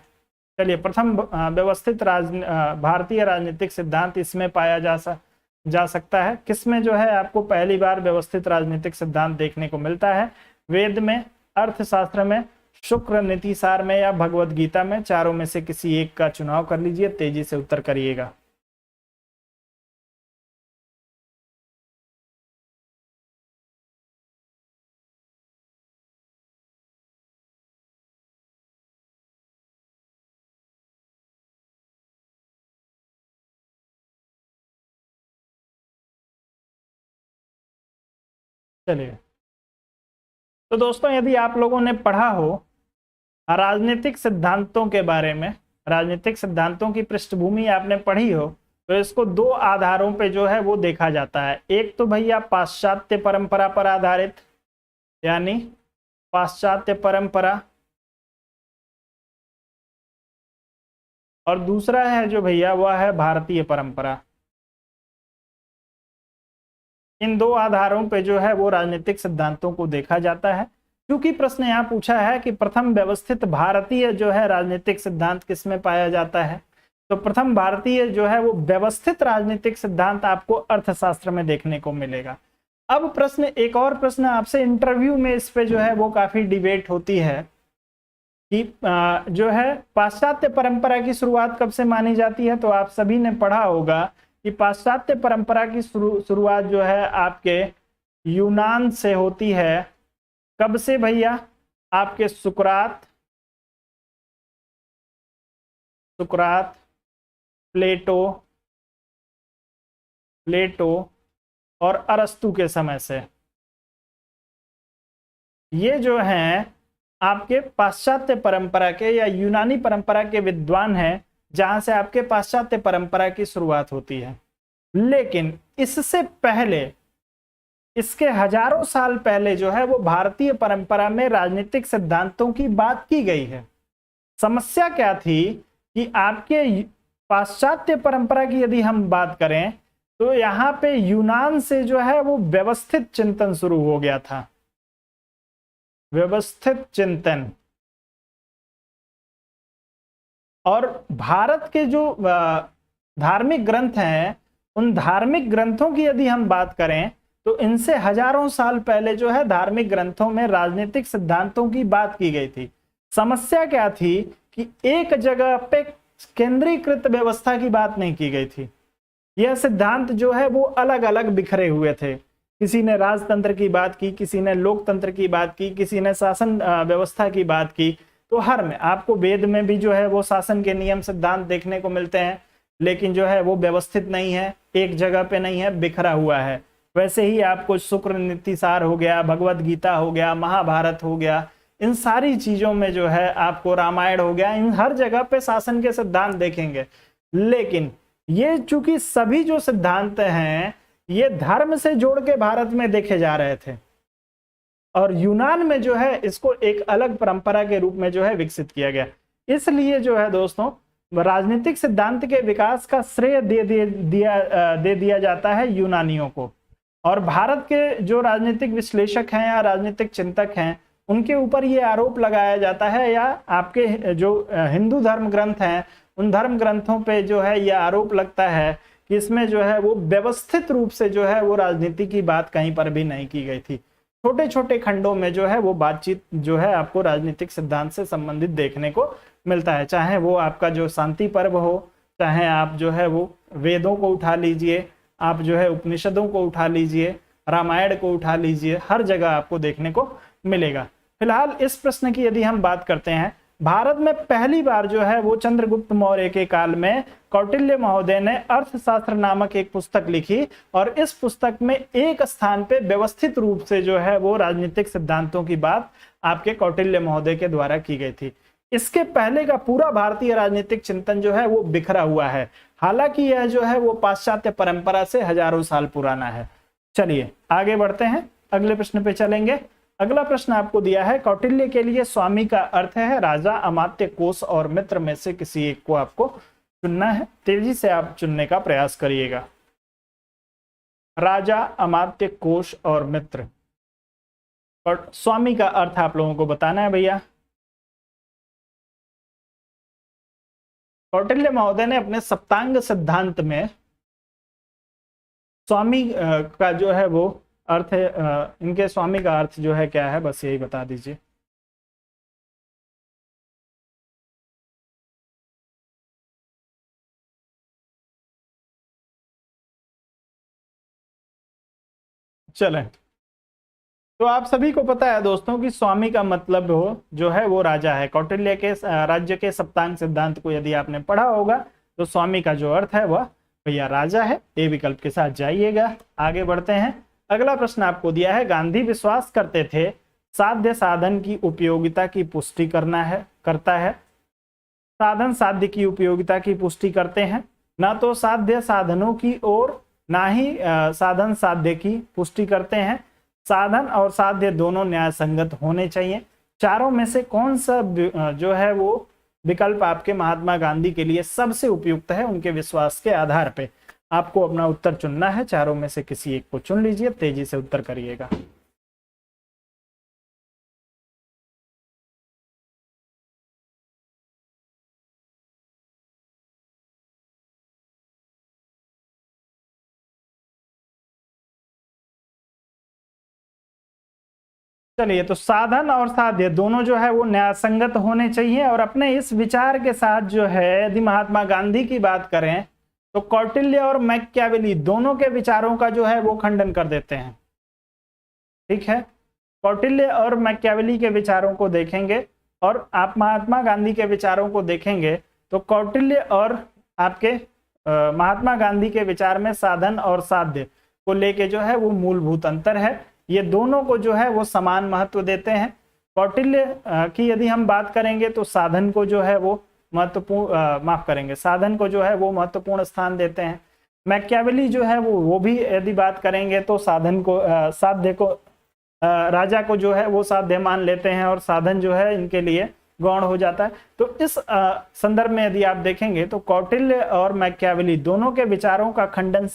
चलिए, प्रथम व्यवस्थित भारतीय राजनीतिक सिद्धांत इसमें पाया जा सकता है। किसमें जो है आपको पहली बार व्यवस्थित राजनीतिक सिद्धांत देखने को मिलता है? वेद में, अर्थशास्त्र में, शुक्र नीतिसार में या भगवत गीता में? चारों में से किसी एक का चुनाव कर लीजिए, तेजी से उत्तर करिएगा। चलिए, तो दोस्तों यदि आप लोगों ने पढ़ा हो राजनीतिक सिद्धांतों के बारे में, राजनीतिक सिद्धांतों की पृष्ठभूमि आपने पढ़ी हो, तो इसको दो आधारों पे जो है वो देखा जाता है। एक तो भैया पाश्चात्य परंपरा पर आधारित, यानी पाश्चात्य परंपरा, और दूसरा है जो भैया वह है भारतीय परंपरा। इन दो आधारों पे जो है वो राजनीतिक सिद्धांतों को देखा जाता है। क्योंकि प्रश्न यहाँ पूछा है कि प्रथम व्यवस्थित भारतीय जो है राजनीतिक सिद्धांत किसमें पाया जाता है, तो प्रथम भारतीय जो है वो व्यवस्थित राजनीतिक सिद्धांत आपको अर्थशास्त्र में देखने को मिलेगा। अब प्रश्न, एक और प्रश्न आपसे इंटरव्यू में इस पे जो है वो काफी डिबेट होती है कि जो है पाश्चात्य परंपरा की शुरुआत कब से मानी जाती है। तो आप सभी ने पढ़ा होगा कि पाश्चात्य परंपरा की शुरुआत जो है आपके यूनान से होती है। कब से भैया? आपके सुकरात, प्लेटो और अरस्तु के समय से। ये जो हैं आपके पाश्चात्य परंपरा के या यूनानी परंपरा के विद्वान हैं, जहां से आपके पाश्चात्य परंपरा की शुरुआत होती है। लेकिन इससे पहले, इसके हजारों साल पहले जो है वो भारतीय परंपरा में राजनीतिक सिद्धांतों की बात की गई है। समस्या क्या थी कि आपके पाश्चात्य परंपरा की यदि हम बात करें तो यहाँ पे यूनान से जो है वो व्यवस्थित चिंतन शुरू हो गया था, व्यवस्थित चिंतन। और भारत के जो धार्मिक ग्रंथ हैं, उन धार्मिक ग्रंथों की यदि हम बात करें तो इनसे हजारों साल पहले जो है धार्मिक ग्रंथों में राजनीतिक सिद्धांतों की बात की गई थी। समस्या क्या थी कि एक जगह पे केंद्रीकृत व्यवस्था की बात नहीं की गई थी। यह सिद्धांत जो है वो अलग अलग बिखरे हुए थे। किसी ने राजतंत्र की बात की, किसी ने लोकतंत्र की बात की, किसी ने शासन व्यवस्था की बात की। तो हर में आपको वेद में भी जो है वो शासन के नियम सिद्धांत देखने को मिलते हैं, लेकिन जो है वो व्यवस्थित नहीं है, एक जगह पे नहीं है, बिखरा हुआ है। वैसे ही आपको शुक्र नीतिसार हो गया, भगवत गीता हो गया, महाभारत हो गया, इन सारी चीजों में जो है आपको रामायण हो गया, इन हर जगह पे शासन के सिद्धांत देखेंगे। लेकिन ये चूंकि सभी जो सिद्धांत हैं ये धर्म से जोड़ के भारत में देखे जा रहे थे, और यूनान में जो है इसको एक अलग परंपरा के रूप में जो है विकसित किया गया। इसलिए जो है दोस्तों राजनीतिक सिद्धांत के विकास का श्रेय दे दिया जाता है यूनानियों को। और भारत के जो राजनीतिक विश्लेषक हैं या राजनीतिक चिंतक हैं उनके ऊपर ये आरोप लगाया जाता है, या आपके जो हिंदू धर्म ग्रंथ हैं उन धर्म ग्रंथों पे जो है ये आरोप लगता है कि इसमें जो है वो व्यवस्थित रूप से जो है वो राजनीति की बात कहीं पर भी नहीं की गई थी। छोटे छोटे खंडों में जो है वो बातचीत जो है आपको राजनीतिक सिद्धांत से संबंधित देखने को मिलता है, चाहे वो आपका जो शांति पर्व हो, चाहे आप जो है वो वेदों को उठा लीजिए, आप जो है उपनिषदों को उठा लीजिए, रामायण को उठा लीजिए, हर जगह आपको देखने को मिलेगा। फिलहाल इस प्रश्न की यदि हम बात करते हैं, भारत में पहली बार जो है वो चंद्रगुप्त मौर्य के काल में कौटिल्य महोदय ने अर्थशास्त्र नामक एक पुस्तक लिखी और इस पुस्तक में एक स्थान पे व्यवस्थित रूप से जो है वो राजनीतिक सिद्धांतों की बात आपके कौटिल्य महोदय के द्वारा की गई थी। इसके पहले का पूरा भारतीय राजनीतिक चिंतन जो है वो बिखरा हुआ है, हालांकि यह जो है वो पाश्चात्य परंपरा से हजारों साल पुराना है। चलिए आगे बढ़ते हैं, अगले प्रश्न पे चलेंगे। अगला प्रश्न आपको दिया है, कौटिल्य के लिए स्वामी का अर्थ है राजा, अमात्य, कोष और मित्र में से किसी एक को आपको चुनना है। तेजी से आप चुनने का प्रयास करिएगा। राजा, अमात्य, कोष और मित्र, और स्वामी का अर्थ आप लोगों को बताना है भैया। कौटिल्य महोदय ने अपने सप्तांग सिद्धांत में स्वामी का जो है वो अर्थ है, इनके स्वामी का अर्थ जो है क्या है, बस यही बता दीजिए। चलें, तो आप सभी को पता है दोस्तों कि स्वामी का मतलब हो जो है वो राजा है। कौटिल्य के राज्य के सप्तांग सिद्धांत को यदि आपने पढ़ा होगा तो स्वामी का जो अर्थ है वह भैया राजा है। ए विकल्प के साथ जाइएगा। आगे बढ़ते हैं। अगला प्रश्न आपको दिया है, गांधी विश्वास करते थे साध्य साधन की उपयोगिता की पुष्टि करता है। साधन साध्य की उपयोगिता की पुष्टि करते हैं, ना तो साध्य साधनों की ओर ना ही साधन साध्य की पुष्टि करते हैं। साधन और साध्य दोनों न्याय संगत होने चाहिए। चारों में से कौन सा जो है वो विकल्प आपके महात्मा गांधी के लिए सबसे उपयुक्त है, उनके विश्वास के आधार पे आपको अपना उत्तर चुनना है। चारों में से किसी एक को चुन लीजिए, तेजी से उत्तर करिएगा। चलिए, तो साधन और साध्य दोनों जो है वो न्यायसंगत होने चाहिए। और अपने इस विचार के साथ जो है यदि महात्मा गांधी की बात करें तो कौटिल्य और मैकियावेली दोनों के विचारों का जो है वो खंडन कर देते हैं। ठीक है, कौटिल्य और मैकियावेली के विचारों को देखेंगे और आप महात्मा गांधी के विचारों को देखेंगे तो कौटिल्य और आपके महात्मा गांधी के विचार में साधन और साध्य को लेके जो है वो मूलभूत अंतर है। ये दोनों को जो है वो समान महत्व देते हैं। कौटिल्य की यदि हम बात करेंगे तो साधन को जो है वो महत्वपूर्ण माफ करेंगे, साधन को जो है वो महत्वपूर्ण स्थान देते हैं। मैकियावेली जो है वो भी यदि बात करेंगे तो साधन को साध्य को राजा को जो है वो साध्य मान लेते हैं और साधन जो है इनके लिए गौण हो जाता है। तो इस संदर्भ में यदि आप देखेंगे तो कौटिल्य और मैकियावेली दोनों के विचारों का खंडन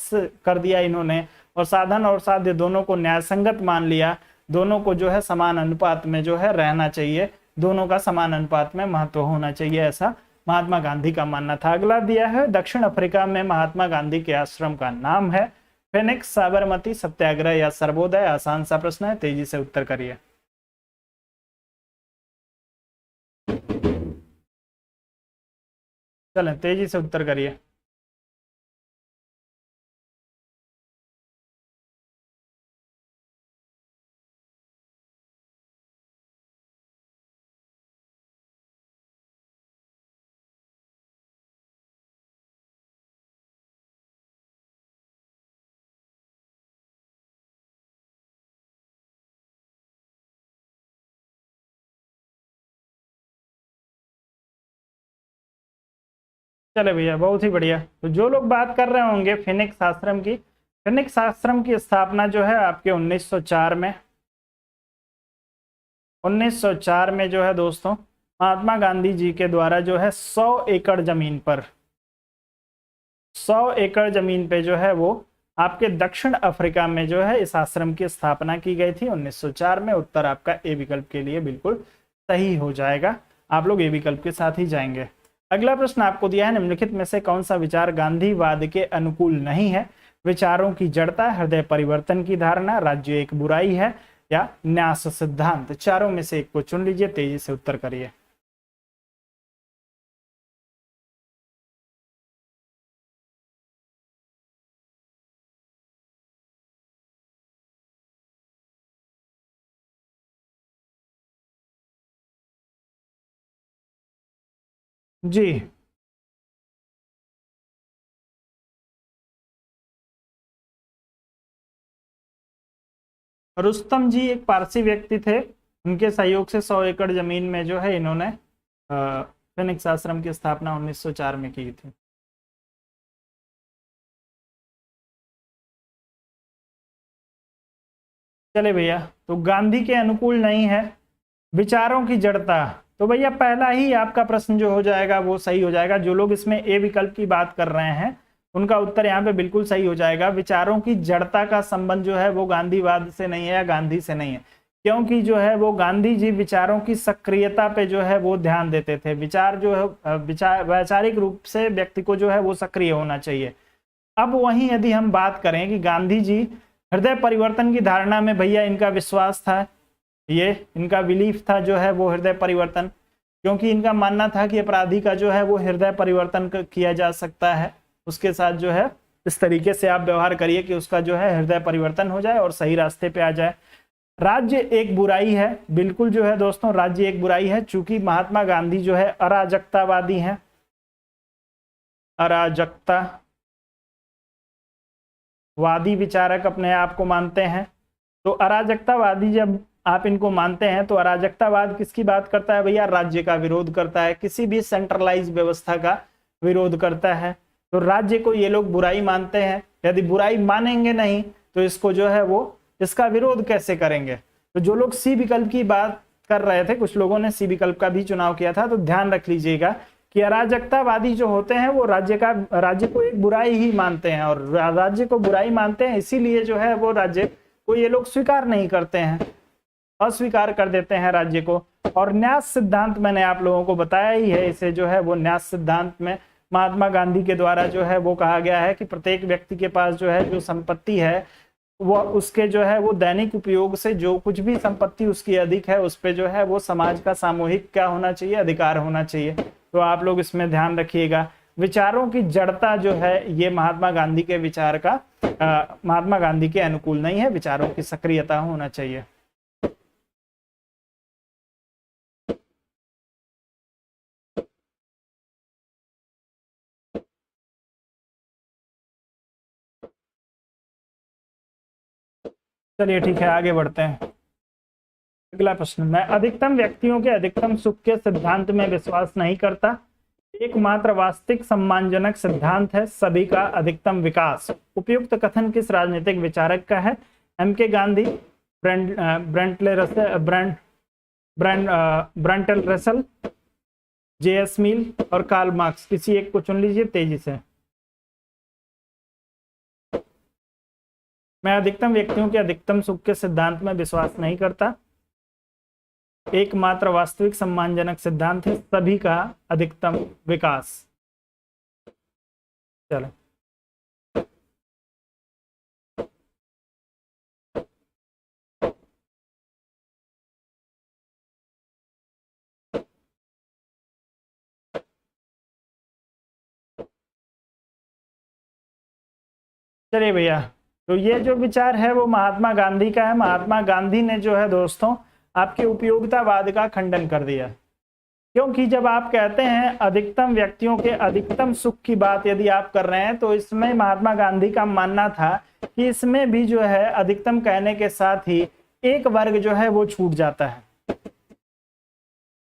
कर दिया इन्होंने, और साधन और साध्य दोनों को न्यायसंगत मान लिया। दोनों को जो है समान अनुपात में जो है रहना चाहिए, दोनों का समान अनुपात में महत्व होना चाहिए, ऐसा महात्मा गांधी का मानना था। अगला दिया है, दक्षिण अफ्रीका में महात्मा गांधी के आश्रम का नाम है फिनिक्स, साबरमती, सत्याग्रह या सर्वोदय। आसान सा प्रश्न है, तेजी से उत्तर करिए। चलें, तेजी से उत्तर करिए। चले भैया, बहुत ही बढ़िया। तो जो लोग बात कर रहे होंगे फिनिक्स आश्रम की, फिनिक्स आश्रम की स्थापना जो है आपके 1904 में 1904 में जो है दोस्तों महात्मा गांधी जी के द्वारा जो है 100 एकड़ जमीन पर 100 एकड़ जमीन पे जो है वो आपके दक्षिण अफ्रीका में जो है इस आश्रम की स्थापना की गई थी 1904 में। उत्तर आपका ए विकल्प के लिए बिल्कुल सही हो जाएगा, आप लोग ए विकल्प के साथ ही जाएंगे। अगला प्रश्न आपको दिया है, निम्नलिखित में से कौन सा विचार गांधीवाद के अनुकूल नहीं है? विचारों की जड़ता, हृदय परिवर्तन की धारणा, राज्य एक बुराई है या न्यास सिद्धांत। चारों में से एक को चुन लीजिए, तेजी से उत्तर करिए। जी, रुस्तम जी एक पारसी व्यक्ति थे, उनके सहयोग से 100 एकड़ जमीन में जो है इन्होंने फिनिक्स आश्रम की स्थापना 1904 में की थी। चले भैया, तो गांधी के अनुकूल नहीं है, विचारों की जड़ता, तो भैया पहला ही आपका प्रश्न जो हो जाएगा वो सही हो जाएगा। जो लोग इसमें ए विकल्प की बात कर रहे हैं उनका उत्तर यहाँ पे बिल्कुल सही हो जाएगा। विचारों की जड़ता का संबंध जो है वो गांधीवाद से नहीं है या गांधी से नहीं है, क्योंकि जो है वो गांधी जी विचारों की सक्रियता पे जो है वो ध्यान देते थे। विचार जो है वैचारिक रूप से व्यक्ति को जो है वो सक्रिय होना चाहिए। अब वहीं यदि हम बात करें कि गांधी जी हृदय परिवर्तन की धारणा में भैया इनका विश्वास था, ये इनका बिलीफ था जो है वो हृदय परिवर्तन, क्योंकि इनका मानना था कि अपराधी का जो है वो हृदय परिवर्तन किया जा सकता है, उसके साथ जो है इस तरीके से आप व्यवहार करिए कि उसका जो है हृदय परिवर्तन हो जाए और सही रास्ते पे आ जाए। राज्य एक बुराई है, बिल्कुल जो है दोस्तों राज्य एक बुराई है, चूंकि महात्मा गांधी जो है अराजकतावादी हैं, अराजकतावादी विचारक अपने आप को मानते हैं। तो अराजकतावादी जब आप इनको मानते हैं तो अराजकतावाद किसकी बात करता है भैया? राज्य का विरोध करता है, किसी भी सेंट्रलाइज व्यवस्था का विरोध करता है। तो राज्य को ये लोग बुराई मानते हैं, यदि बुराई मानेंगे नहीं तो इसको जो है वो इसका विरोध कैसे करेंगे? तो जो लोग सी विकल्प की बात कर रहे थे, कुछ लोगों ने सी विकल्प का भी चुनाव किया था, तो ध्यान रख लीजिएगा कि अराजकतावादी जो होते हैं वो राज्य को एक बुराई ही मानते हैं, और राज्य को बुराई मानते हैं इसीलिए जो है वो राज्य को ये लोग स्वीकार नहीं करते हैं, अस्वीकार कर देते हैं राज्य को। और न्यास सिद्धांत मैंने आप लोगों को बताया ही है, इसे जो है वो न्यास सिद्धांत में महात्मा गांधी के द्वारा जो है वो कहा गया है कि प्रत्येक व्यक्ति के पास जो है जो संपत्ति है वो उसके जो है वो दैनिक उपयोग से जो कुछ भी संपत्ति उसकी अधिक है उस पे जो है वो समाज का सामूहिक क्या होना चाहिए? अधिकार होना चाहिए। तो आप लोग इसमें ध्यान रखिएगा। विचारों की जड़ता जो है ये महात्मा गांधी के विचार का महात्मा गांधी के अनुकूल नहीं है, विचारों की सक्रियता होना चाहिए। चलिए ठीक है, आगे बढ़ते हैं। अगला प्रश्न, मैं अधिकतम व्यक्तियों के अधिकतम सुख के सिद्धांत में विश्वास नहीं करता। एकमात्र वास्तविक सम्मानजनक सिद्धांत है सभी का अधिकतम विकास। उपयुक्त कथन किस राजनीतिक विचारक का है? एम के गांधी, ब्रंटल रसल, जे एस मिल और कार्ल मार्क्स। किसी एक को चुन लीजिए तेजी से। मैं अधिकतम व्यक्तियों के अधिकतम सुख के सिद्धांत में विश्वास नहीं करता। एकमात्र वास्तविक सम्मानजनक सिद्धांत है सभी का अधिकतम विकास। चलो चलिए भैया, तो ये जो विचार है वो महात्मा गांधी का है। महात्मा गांधी ने जो है दोस्तों आपके उपयोगितावाद का खंडन कर दिया, क्योंकि जब आप कहते हैं अधिकतम व्यक्तियों के अधिकतम सुख की बात यदि आप कर रहे हैं तो इसमें महात्मा गांधी का मानना था कि इसमें भी जो है अधिकतम कहने के साथ ही एक वर्ग जो है वो छूट जाता है।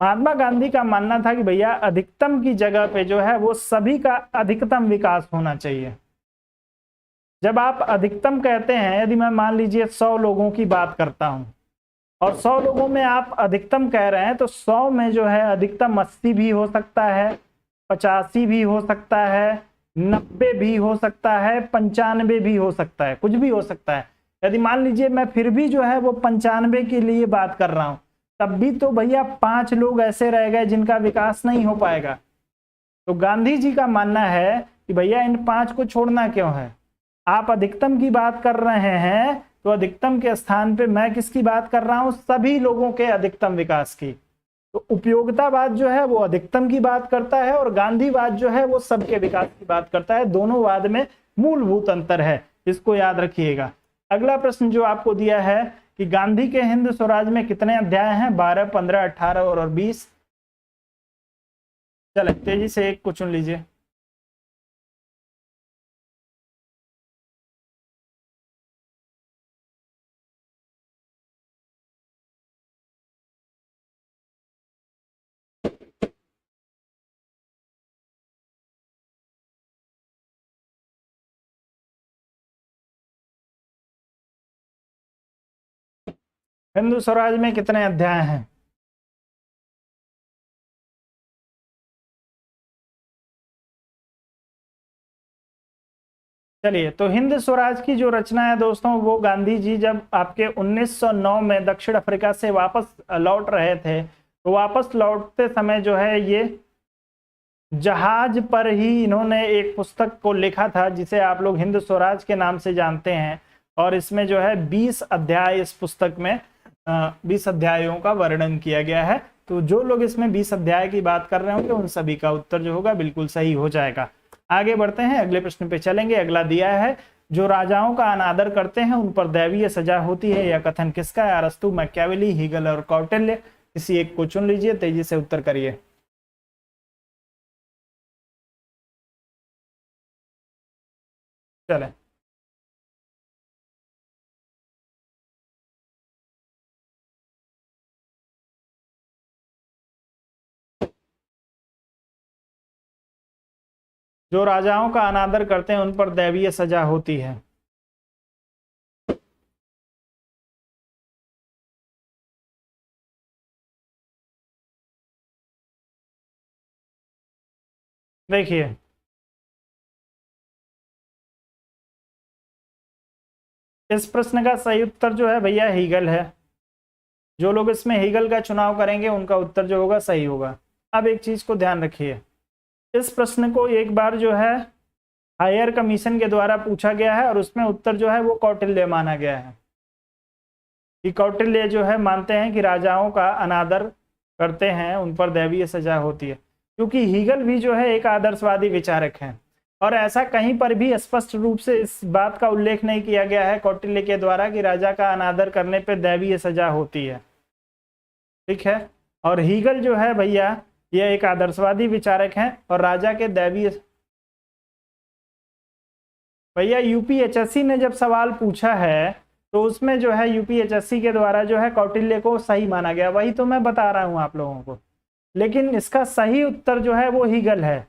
महात्मा गांधी का मानना था कि भैया अधिकतम की जगह पे जो है वो सभी का अधिकतम विकास होना चाहिए। जब आप अधिकतम कहते हैं, यदि मैं मान लीजिए 100 लोगों की बात करता हूं और 100 लोगों में आप अधिकतम कह रहे हैं, तो 100 में जो है अधिकतम 80 भी हो सकता है, 85 भी हो सकता है, 90 भी हो सकता है, 95 भी हो सकता है, कुछ भी हो सकता है। यदि मान लीजिए मैं फिर भी जो है वो 95 के लिए बात कर रहा हूं, तब भी तो भैया 5 लोग ऐसे रह गए जिनका विकास नहीं हो पाएगा। तो गांधी जी का मानना है कि भैया इन 5 को छोड़ना क्यों है। आप अधिकतम की बात कर रहे हैं, तो अधिकतम के स्थान पे मैं किसकी बात कर रहा हूं, सभी लोगों के अधिकतम विकास की। तो उपयोगितावाद जो है वो अधिकतम की बात करता है और गांधीवाद जो है वो सबके विकास की बात करता है। दोनों वाद में मूलभूत अंतर है, इसको याद रखिएगा। अगला प्रश्न जो आपको दिया है कि गांधी के हिंद स्वराज में कितने अध्याय हैं, 12, 15, 18 और 20। चले तेजी से एक को चुन लीजिए। हिंदू स्वराज में कितने अध्याय हैं? चलिए, तो हिंद स्वराज की जो रचना है दोस्तों, वो गांधी जी जब आपके 1909 में दक्षिण अफ्रीका से वापस लौट रहे थे, तो वापस लौटते समय जो है ये जहाज पर ही इन्होंने एक पुस्तक को लिखा था जिसे आप लोग हिंद स्वराज के नाम से जानते हैं। और इसमें जो है 20 अध्याय, इस पुस्तक में 20 अध्यायों का वर्णन किया गया है। तो जो लोग इसमें 20 अध्याय की बात कर रहे होंगे उन सभी का उत्तर जो होगा बिल्कुल सही हो जाएगा। आगे बढ़ते हैं, अगले प्रश्न पे चलेंगे। अगला दिया है, जो राजाओं का अनादर करते हैं उन पर दैवीय सजा होती है, यह कथन किसका है? अरस्तु, मैकियावेली, हीगल और कौटिल्य। किसी एक को चुन लीजिए, तेजी से उत्तर करिए। चले, जो राजाओं का अनादर करते हैं उन पर दैवीय सजा होती है। देखिए, इस प्रश्न का सही उत्तर जो है भैया हीगल है। जो लोग इसमें हीगल का चुनाव करेंगे उनका उत्तर जो होगा सही होगा। अब एक चीज को ध्यान रखिए, इस प्रश्न को एक बार जो है हायर कमीशन के द्वारा पूछा गया है और उसमें उत्तर जो है वो कौटिल्य माना गया है कि कौटिल्य जो है मानते हैं कि राजाओं का अनादर करते हैं उन पर दैवीय सजा होती है, क्योंकि हीगल भी जो है एक आदर्शवादी विचारक हैं और ऐसा कहीं पर भी स्पष्ट रूप से इस बात का उल्लेख नहीं किया गया है कौटिल्य के द्वारा कि राजा का अनादर करने पर दैवीय सजा होती है। ठीक है, और हीगल जो है भैया यह एक आदर्शवादी विचारक हैं और राजा के दैवीय, भैया यूपीएचएससी ने जब सवाल पूछा है तो उसमें जो है यूपीएचएससी के द्वारा जो है कौटिल्य को सही माना गया, वही तो मैं बता रहा हूं आप लोगों को। लेकिन इसका सही उत्तर जो है वो हीगल है।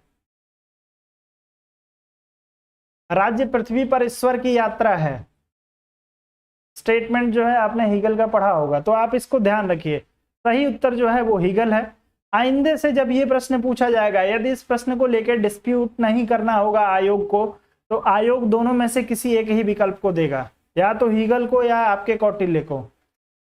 राज्य पृथ्वी पर ईश्वर की यात्रा है, स्टेटमेंट जो है आपने हीगल का पढ़ा होगा, तो आप इसको ध्यान रखिए। सही उत्तर जो है वो हीगल है। आइंदे से जब ये प्रश्न पूछा जाएगा, यदि इस प्रश्न को लेकर डिस्प्यूट नहीं करना होगा आयोग को, तो आयोग दोनों में से किसी एक ही विकल्प को देगा, या तो हीगल को या आपके कौटिल्य को।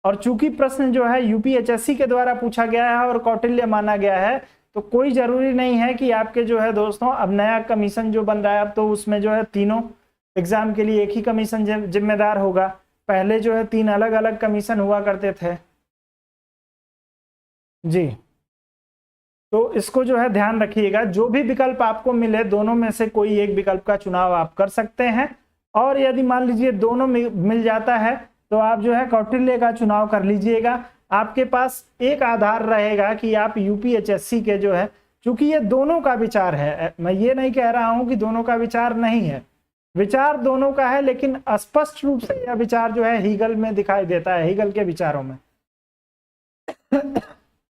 और चूंकि प्रश्न जो है यूपीएचएससी के द्वारा पूछा गया है और कौटिल्य माना गया है, तो कोई जरूरी नहीं है कि आपके जो है दोस्तों अब नया कमीशन जो बन रहा है अब तो उसमें जो है तीनों एग्जाम के लिए एक ही कमीशन जिम्मेदार होगा। पहले जो है 3 अलग अलग कमीशन हुआ करते थे जी। तो इसको जो है ध्यान रखिएगा, जो भी विकल्प आपको मिले दोनों में से कोई एक विकल्प का चुनाव आप कर सकते हैं। और यदि मान लीजिए दोनों मिल जाता है तो आप जो है कौटिल्य का चुनाव कर लीजिएगा। आपके पास एक आधार रहेगा कि आप यूपीएचएससी के जो है, चूंकि ये दोनों का विचार है, मैं ये नहीं कह रहा हूं कि दोनों का विचार नहीं है, विचार दोनों का है, लेकिन स्पष्ट रूप से यह विचार जो है हीगल में दिखाई देता है, हीगल के विचारों में।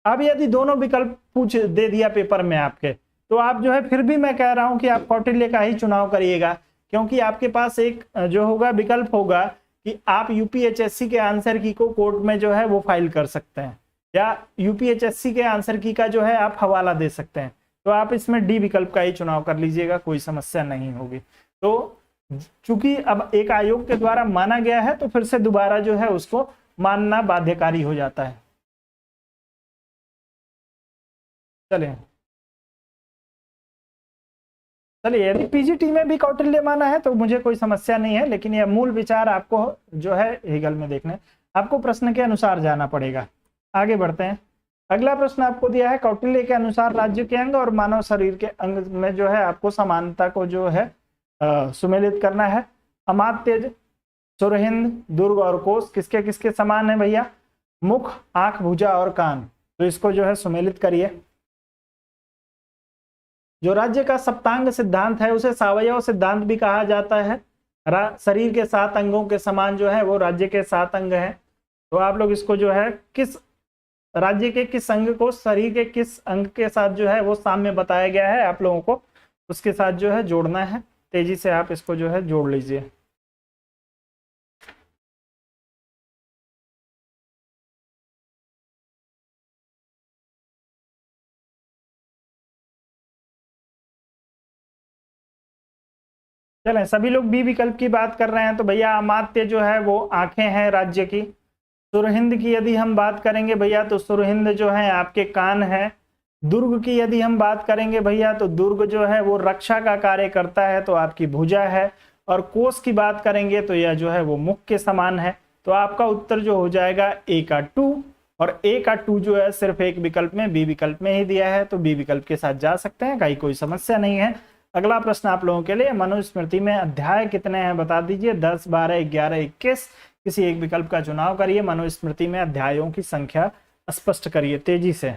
अब यदि दोनों विकल्प पूछ दे दिया पेपर में आपके, तो आप जो है फिर भी मैं कह रहा हूं कि आप कौटिल्य का ही चुनाव करिएगा, क्योंकि आपके पास एक जो होगा विकल्प होगा कि आप यूपीएचएससी के आंसर की को कोर्ट में जो है वो फाइल कर सकते हैं, या यूपीएचएससी के आंसर की का जो है आप हवाला दे सकते हैं। तो आप इसमें डी विकल्प का ही चुनाव कर लीजिएगा, कोई समस्या नहीं होगी। तो चूंकि अब एक आयोग के द्वारा माना गया है तो फिर से दोबारा जो है उसको मानना बाध्यकारी हो जाता है। चलिए चलिए, यदि पीजीटी में भी कौटिल्य माना है तो मुझे कोई समस्या नहीं है, लेकिन यह मूल विचार आपको जो है हेगल में देखना है, आपको प्रश्न के अनुसार जाना पड़ेगा। आगे बढ़ते हैं। अगला प्रश्न आपको दिया है, कौटिल्य के अनुसार राज्य के अंग और मानव शरीर के अंग में जो है आपको समानता को जो है सुमेलित करना है। अमात्य, सुरहिंद, दुर्ग और कोष किसके किसके समान है भैया? मुख, आंख, भुजा और कान। तो इसको जो है सुमेलित करिए। जो राज्य का सप्तांग सिद्धांत है उसे सावयव सिद्धांत भी कहा जाता है। शरीर के 7 अंगों के समान जो है वो राज्य के 7 अंग हैं। तो आप लोग इसको जो है किस राज्य के किस अंग को शरीर के किस अंग के साथ जो है वो साम्य बताया गया है, आप लोगों को उसके साथ जो है जोड़ना है। तेजी से आप इसको जो है जोड़ लीजिए। चलें, सभी लोग बी विकल्प की बात कर रहे हैं। तो भैया अमात्य जो है वो आंखें हैं राज्य की। सुरहिंद की यदि हम बात करेंगे भैया तो सुरहिंद जो है आपके कान है। दुर्ग की यदि हम बात करेंगे भैया तो दुर्ग जो है वो रक्षा का कार्य करता है, तो आपकी भुजा है। और कोष की बात करेंगे तो यह जो है वो मुख के समान है। तो आपका उत्तर जो हो जाएगा ए का 2, और ए का 2 जो है सिर्फ एक विकल्प में, बी विकल्प में ही दिया है, तो बी विकल्प के साथ जा सकते हैं, कहीं कोई समस्या नहीं है। अगला प्रश्न आप लोगों के लिए, मनुस्मृति में अध्याय कितने हैं बता दीजिए। 10, 12, 11, 21, किसी एक विकल्प का चुनाव करिए। मनुस्मृति में अध्यायों की संख्या स्पष्ट करिए तेजी से।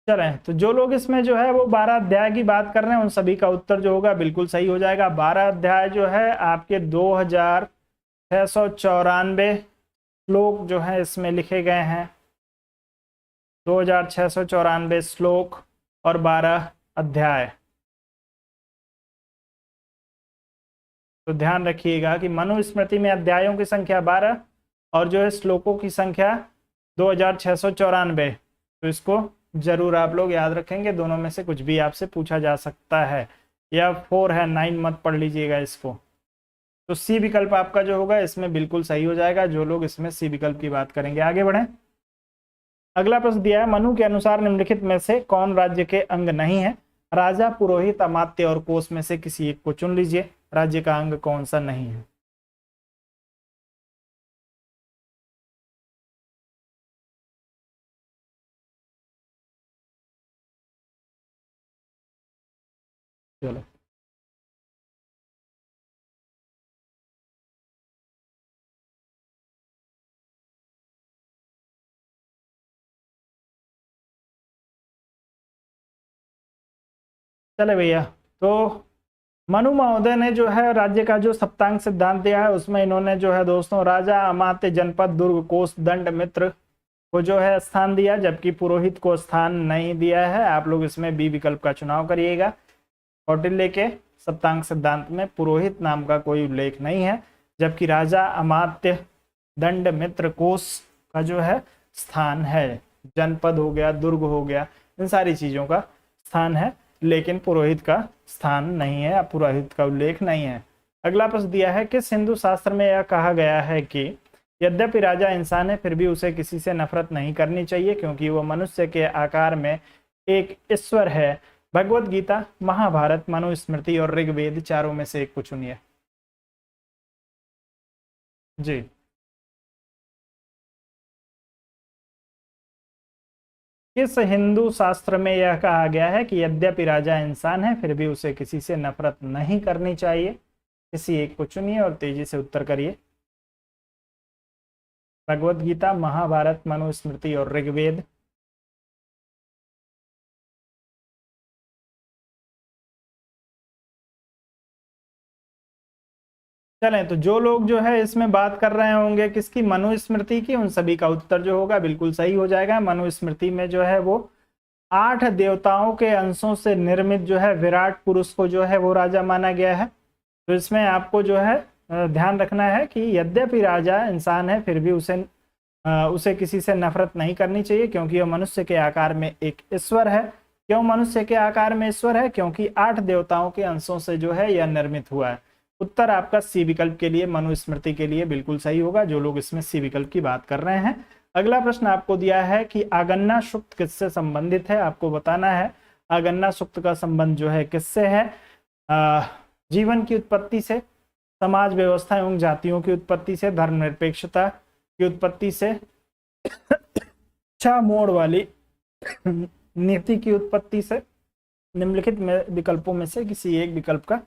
चलें, तो जो लोग इसमें जो है वो 12 अध्याय की बात कर रहे हैं उन सभी का उत्तर जो होगा बिल्कुल सही हो जाएगा। 12 अध्याय जो है आपके 2694 श्लोक जो है इसमें लिखे गए हैं। 2694 श्लोक और 12 अध्याय। तो ध्यान रखिएगा कि मनुस्मृति में अध्यायों की संख्या 12 और जो है श्लोकों की संख्या 2694। तो इसको जरूर आप लोग याद रखेंगे, दोनों में से कुछ भी आपसे पूछा जा सकता है। या 4 है, 9 मत पढ़ लीजिएगा इसको। तो सी विकल्प आपका जो होगा इसमें बिल्कुल सही हो जाएगा, जो लोग इसमें सी विकल्प की बात करेंगे। आगे बढ़ें। अगला प्रश्न दिया है, मनु के अनुसार निम्नलिखित में से कौन राज्य के अंग नहीं है? राजा, पुरोहित, अमात्य और कोष में से किसी एक को चुन लीजिए। राज्य का अंग कौन सा नहीं है? चलो, चले भैया। तो मनु महोदय ने जो है राज्य का जो सप्तांग सिद्धांत दिया है उसमें इन्होंने जो है दोस्तों राजा, अमात्य, जनपद, दुर्ग, कोष, दंड, मित्र को जो है स्थान दिया, जबकि पुरोहित को स्थान नहीं दिया है। आप लोग इसमें बी विकल्प का चुनाव करिएगा। कौटिल्य के सप्तांग सिद्धांत में पुरोहित नाम का कोई उल्लेख नहीं है, जबकि राजा, अमात्य, दंड, मित्र, कोष का जो है स्थान है। जनपद हो गया, दुर्ग हो गया, इन सारी चीजों का स्थान है, लेकिन पुरोहित का स्थान नहीं है, पुरोहित का उल्लेख नहीं है। अगला प्रश्न दिया है, किस हिंदू शास्त्र में यह कहा गया है कि यद्यपि राजा इंसान है फिर भी उसे किसी से नफरत नहीं करनी चाहिए, क्योंकि वह मनुष्य के आकार में एक ईश्वर है? भगवत गीता, महाभारत, मनुस्मृति और ऋग्वेद, चारों में से एक को चुनिए। जी, किस हिंदू शास्त्र में यह कहा गया है कि यद्यपि राजा इंसान है फिर भी उसे किसी से नफरत नहीं करनी चाहिए? किसी एक को चुनिए और तेजी से उत्तर करिए। भगवत गीता, महाभारत, मनुस्मृति और ऋग्वेद। चलें, तो जो लोग जो है इसमें बात कर रहे होंगे किसकी, मनुस्मृति की, उन सभी का उत्तर जो होगा बिल्कुल सही हो जाएगा। मनुस्मृति में जो है वो 8 देवताओं के अंशों से निर्मित जो है विराट पुरुष को जो है वो राजा माना गया है। तो इसमें आपको जो है ध्यान रखना है कि यद्यपि राजा इंसान है, फिर भी उसे किसी से नफरत नहीं करनी चाहिए, क्योंकि यह मनुष्य के आकार में एक ईश्वर है। क्यों मनुष्य के आकार में ईश्वर है? क्योंकि 8 देवताओं के अंशों से जो है यह निर्मित हुआ है। उत्तर आपका सी विकल्प के लिए, मनुस्मृति के लिए बिल्कुल सही होगा, जो लोग इसमें सी विकल्प की बात कर रहे हैं। अगला प्रश्न आपको दिया है कि आगन्ना सूक्त किससे संबंधित है, आपको बताना है आगन्ना सूक्त का संबंध जो है किससे है। जीवन की उत्पत्ति से, समाज व्यवस्था एवं जातियों की उत्पत्ति से, धर्मनिरपेक्षता की उत्पत्ति से, 6 मोड़ वाली नीति की उत्पत्ति से, निम्नलिखित विकल्पों में से किसी एक विकल्प का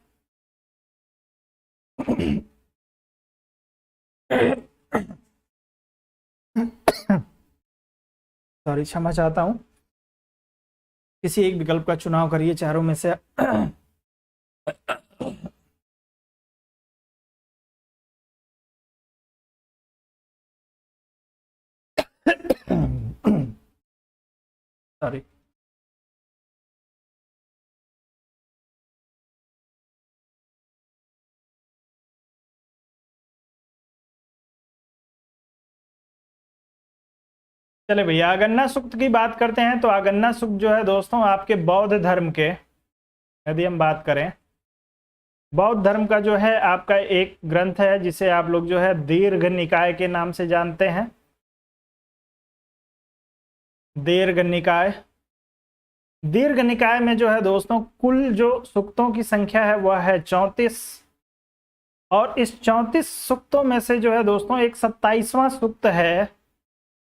सॉरी, क्षमा चाहता हूं, किसी एक विकल्प का चुनाव करिए चारों में से। सॉरी। चले भैया, आगन्ना सूक्त की बात करते हैं। तो आगन्ना सूक्त जो है दोस्तों आपके बौद्ध धर्म के, यदि हम बात करें बौद्ध धर्म का जो है आपका एक ग्रंथ है, जिसे आप लोग जो है दीर्घ निकाय के नाम से जानते हैं। दीर्घ निकाय, दीर्घ निकाय में जो है दोस्तों कुल जो सूक्तों की संख्या है वह है 34, और इस 34 सूक्तों में से जो है दोस्तों एक 27वां सूक्त है।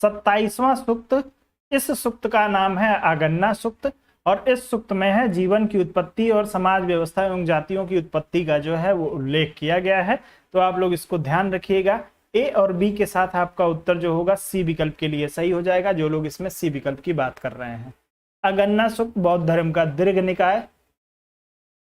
27वां सूक्त, इस सूक्त का नाम है आगन्ना सूक्त, और इस सूक्त में है जीवन की उत्पत्ति और समाज व्यवस्था एवं जातियों की उत्पत्ति का जो है वो उल्लेख किया गया है। तो आप लोग इसको ध्यान रखिएगा, ए और बी के साथ आपका उत्तर जो होगा सी विकल्प के लिए सही हो जाएगा, जो लोग इसमें सी विकल्प की बात कर रहे हैं। आगन्ना सूक्त बौद्ध धर्म का दीर्घ निकाय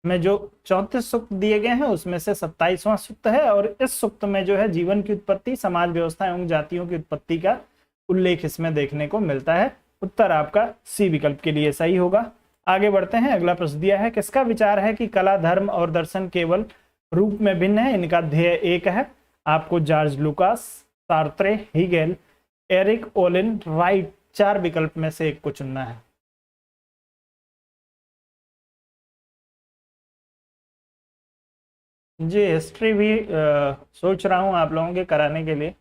में जो 34 सूक्त दिए गए हैं उसमें से 27वां सूक्त है, और इस सूक्त में जो है जीवन की उत्पत्ति, समाज व्यवस्था एवं जातियों की उत्पत्ति का उल्लेख इसमें देखने को मिलता है। उत्तर आपका सी विकल्प के लिए सही होगा। आगे बढ़ते हैं, अगला प्रश्न दिया है किसका विचार है कि कला, धर्म और दर्शन केवल रूप में भिन्न है, इनका ध्येय एक है। आपको George Lukacs, Sartre, Hegel, Erik Olin Wright, 4 विकल्प में से एक को चुनना है। जी, हिस्ट्री भी सोच रहा हूं आप लोगों के कराने के लिए।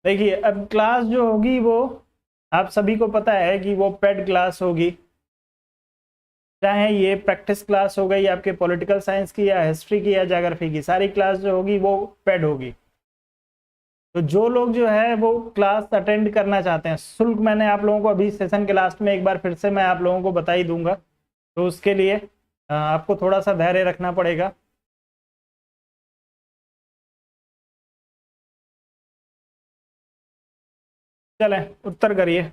देखिए, अब क्लास जो होगी वो आप सभी को पता है कि वो पेड क्लास होगी, चाहे ये प्रैक्टिस क्लास हो गई आपके पॉलिटिकल साइंस की या हिस्ट्री की या ज्योग्राफी की, सारी क्लास जो होगी वो पेड होगी। तो जो लोग जो है वो क्लास अटेंड करना चाहते हैं, शुल्क मैंने आप लोगों को अभी सेशन के लास्ट में एक बार फिर से मैं आप लोगों को बता ही दूंगा, तो उसके लिए आपको थोड़ा सा धैर्य रखना पड़ेगा। चलें, उत्तर करिए।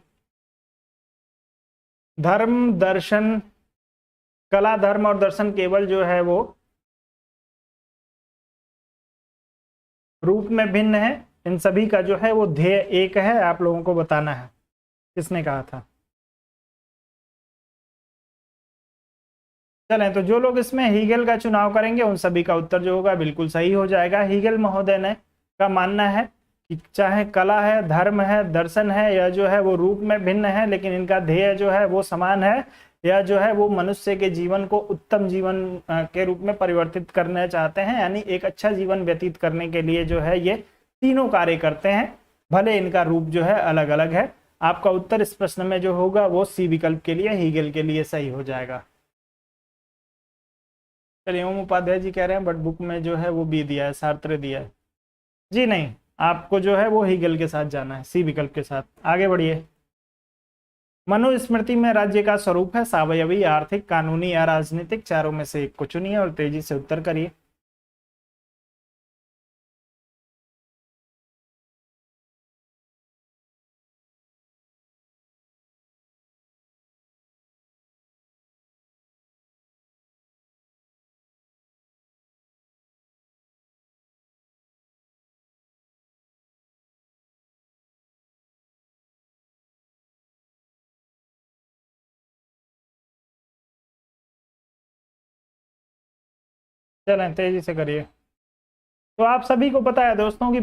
धर्म, दर्शन, कला, धर्म और दर्शन केवल जो है वो रूप में भिन्न है, इन सभी का जो है वो ध्येय एक है, आप लोगों को बताना है। किसने कहा था? चलें, तो जो लोग इसमें हीगेल का चुनाव करेंगे उन सभी का उत्तर जो होगा बिल्कुल सही हो जाएगा। हीगेल महोदय ने का मानना है कि चाहे कला है, धर्म है, दर्शन है, या जो है वो रूप में भिन्न है, लेकिन इनका ध्येय जो है वो समान है, या जो है वो मनुष्य के जीवन को उत्तम जीवन के रूप में परिवर्तित करना चाहते हैं, यानी एक अच्छा जीवन व्यतीत करने के लिए जो है ये तीनों कार्य करते हैं, भले इनका रूप जो है अलग अलग है। आपका उत्तर इस प्रश्न में जो होगा वो सी विकल्प के लिए, हीगेल के लिए सही हो जाएगा। चलिए, ओम उपाध्याय जी कह रहे हैं बट बुक में जो है वो बी दिया है, सार्त्र दिया है। जी नहीं, आपको जो है वो हीगल के साथ जाना है, सी विकल्प के साथ। आगे बढ़िए। मनुस्मृति में राज्य का स्वरूप है सावयवी, आर्थिक, कानूनी या राजनीतिक, चारों में से एक को चुनिए और तेजी से उत्तर करिए। चलें तेजी से करिए। तो आप सभी को पता है दोस्तों कि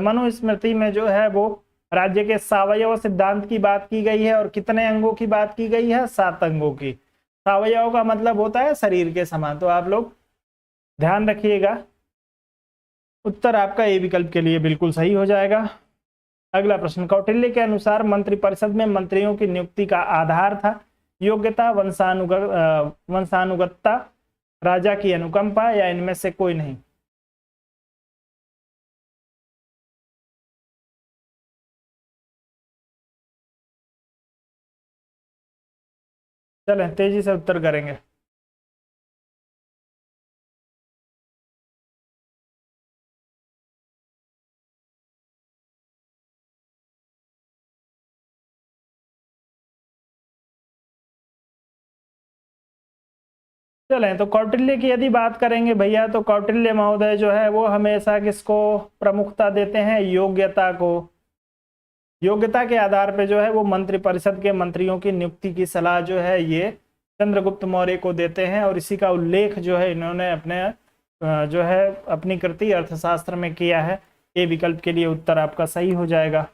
मनुस्मृति में जो है वो राज्य के सावयव सिद्धांत की बात की गई है। और कितने अंगों की बात की गई है? 7 अंगों की। सावयव का मतलब होता है शरीर के समान। तो आप लोग ध्यान रखिएगा, उत्तर आपका ए विकल्प के लिए बिल्कुल सही हो जाएगा। अगला प्रश्न, कौटिल्य के अनुसार मंत्रिपरिषद में मंत्रियों की नियुक्ति का आधार था योग्यता, वंशानुगतता, राजा की अनुकंपा या इनमें से कोई नहीं? चलें तेजी से उत्तर करेंगे। चलें तो कौटिल्य की यदि बात करेंगे भैया, तो कौटिल्य महोदय जो है वो हमेशा किसको प्रमुखता देते हैं? योग्यता को। योग्यता के आधार पे जो है वो मंत्रिपरिषद के मंत्रियों की नियुक्ति की सलाह जो है ये चंद्रगुप्त मौर्य को देते हैं। और इसी का उल्लेख जो है इन्होंने अपने जो है अपनी कृति अर्थशास्त्र में किया है। ये विकल्प के लिए उत्तर आपका सही हो जाएगा।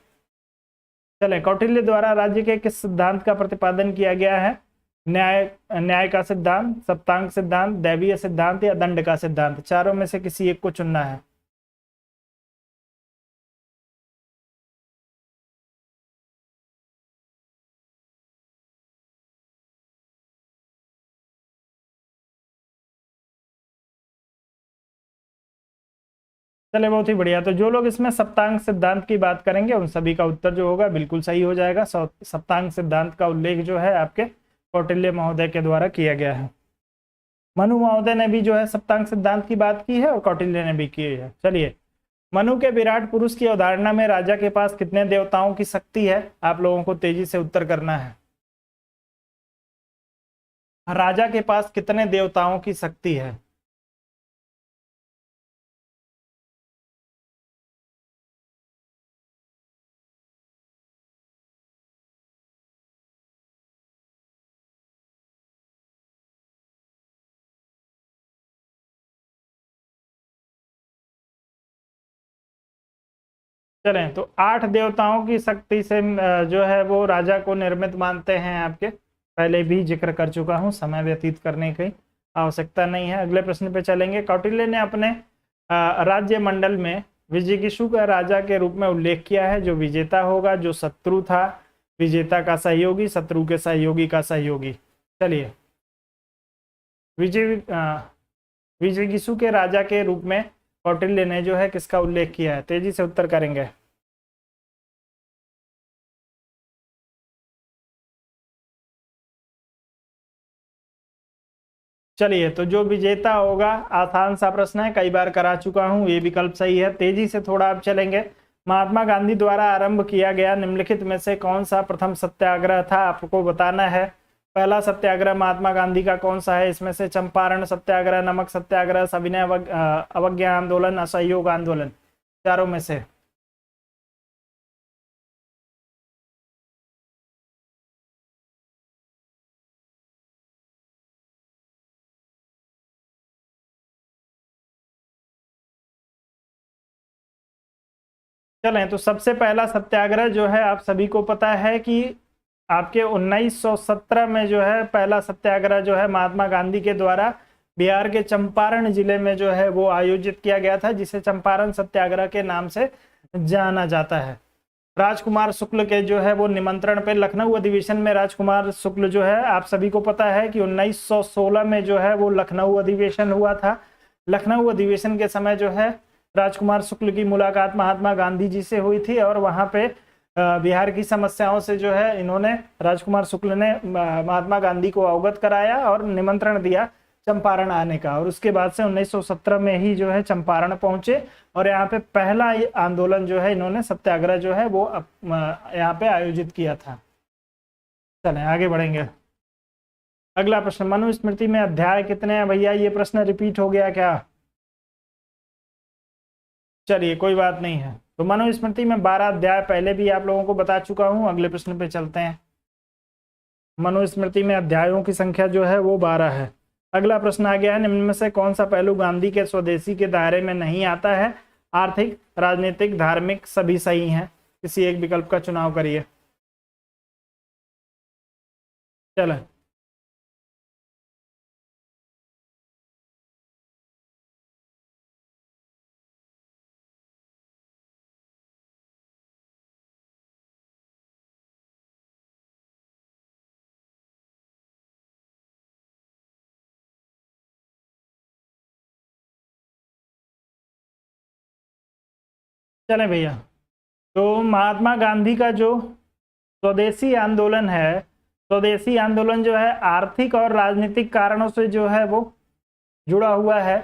चलें, कौटिल्य द्वारा राज्य के किस सिद्धांत का प्रतिपादन किया गया है? न्याय का सिद्धांत, सप्तांग सिद्धांत, दैवीय सिद्धांत या दंड का सिद्धांत? चारों में से किसी एक को चुनना है। चले बहुत ही बढ़िया। तो जो लोग इसमें सप्तांग सिद्धांत की बात करेंगे उन सभी का उत्तर जो होगा बिल्कुल सही हो जाएगा। सप्तांग सिद्धांत का उल्लेख जो है आपके कौटिल्य महोदय के द्वारा किया गया है। मनु महोदय ने भी जो है सप्तांग सिद्धांत की बात की है और कौटिल्य ने भी की है। चलिए, मनु के विराट पुरुष की अवधारणा में राजा के पास कितने देवताओं की शक्ति है? आप लोगों को तेजी से उत्तर करना है। राजा के पास कितने देवताओं की शक्ति है? चलें तो 8 देवताओं की शक्ति से जो है वो राजा को निर्मित मानते हैं। आपके पहले भी जिक्र कर चुका हूं, समय व्यतीत करने की आवश्यकता नहीं है। अगले प्रश्न पे चलेंगे। कौटिल्य ने अपने राज्य मंडल में विजिगीषु का राजा के रूप में उल्लेख किया है। जो विजेता होगा, जो शत्रु था, विजेता का सहयोगी, शत्रु के सहयोगी का सहयोगी। चलिए, विजिगीषु के राजा के रूप में कौटिल्य ने जो है किसका उल्लेख किया है? तेजी से उत्तर करेंगे। चलिए, तो जो विजेता होगा, आसान सा प्रश्न है, कई बार करा चुका हूं, ये विकल्प सही है। तेजी से थोड़ा आप चलेंगे। महात्मा गांधी द्वारा आरंभ किया गया निम्नलिखित में से कौन सा प्रथम सत्याग्रह था? आपको बताना है। पहला सत्याग्रह महात्मा गांधी का कौन सा है? इसमें से चंपारण सत्याग्रह, नमक सत्याग्रह, सविनय अवज्ञा आंदोलन, असहयोग आंदोलन? चारों में से चलें तो सबसे पहला सत्याग्रह जो है आप सभी को पता है कि आपके 1917 में जो है पहला सत्याग्रह जो है महात्मा गांधी के द्वारा बिहार के चंपारण जिले में जो है वो आयोजित किया गया था, जिसे चंपारण सत्याग्रह के नाम से जाना जाता है। राजकुमार शुक्ल के जो है वो निमंत्रण पे लखनऊ अधिवेशन में राजकुमार शुक्ल जो है, आप सभी को पता है कि 1916 में जो है वो लखनऊ अधिवेशन हुआ था। लखनऊ अधिवेशन के समय जो है राजकुमार शुक्ल की मुलाकात महात्मा गांधी जी से हुई थी और वहां पे बिहार की समस्याओं से जो है इन्होंने, राजकुमार शुक्ल ने महात्मा गांधी को अवगत कराया और निमंत्रण दिया चंपारण आने का। और उसके बाद से 1917 में ही जो है चंपारण पहुंचे और यहाँ पे पहला आंदोलन जो है इन्होंने सत्याग्रह जो है वो यहाँ पे आयोजित किया था। चलें आगे बढ़ेंगे। अगला प्रश्न, मनुस्मृति में अध्याय कितने हैं भैया? ये प्रश्न रिपीट हो गया क्या? चलिए कोई बात नहीं है। तो मनुस्मृति में 12 अध्याय पहले भी आप लोगों को बता चुका हूं। अगले प्रश्न पे चलते हैं। मनुस्मृति में अध्यायों की संख्या जो है वो 12 है। अगला प्रश्न आ गया है, निम्न में से कौन सा पहलू गांधी के स्वदेशी के दायरे में नहीं आता है? आर्थिक, राजनीतिक, धार्मिक, सभी सही हैं। किसी एक विकल्प का चुनाव करिए। चलो, चलें भैया। तो महात्मा गांधी का जो स्वदेशी आंदोलन है, स्वदेशी आंदोलन जो है आर्थिक और राजनीतिक कारणों से जो है वो जुड़ा हुआ है।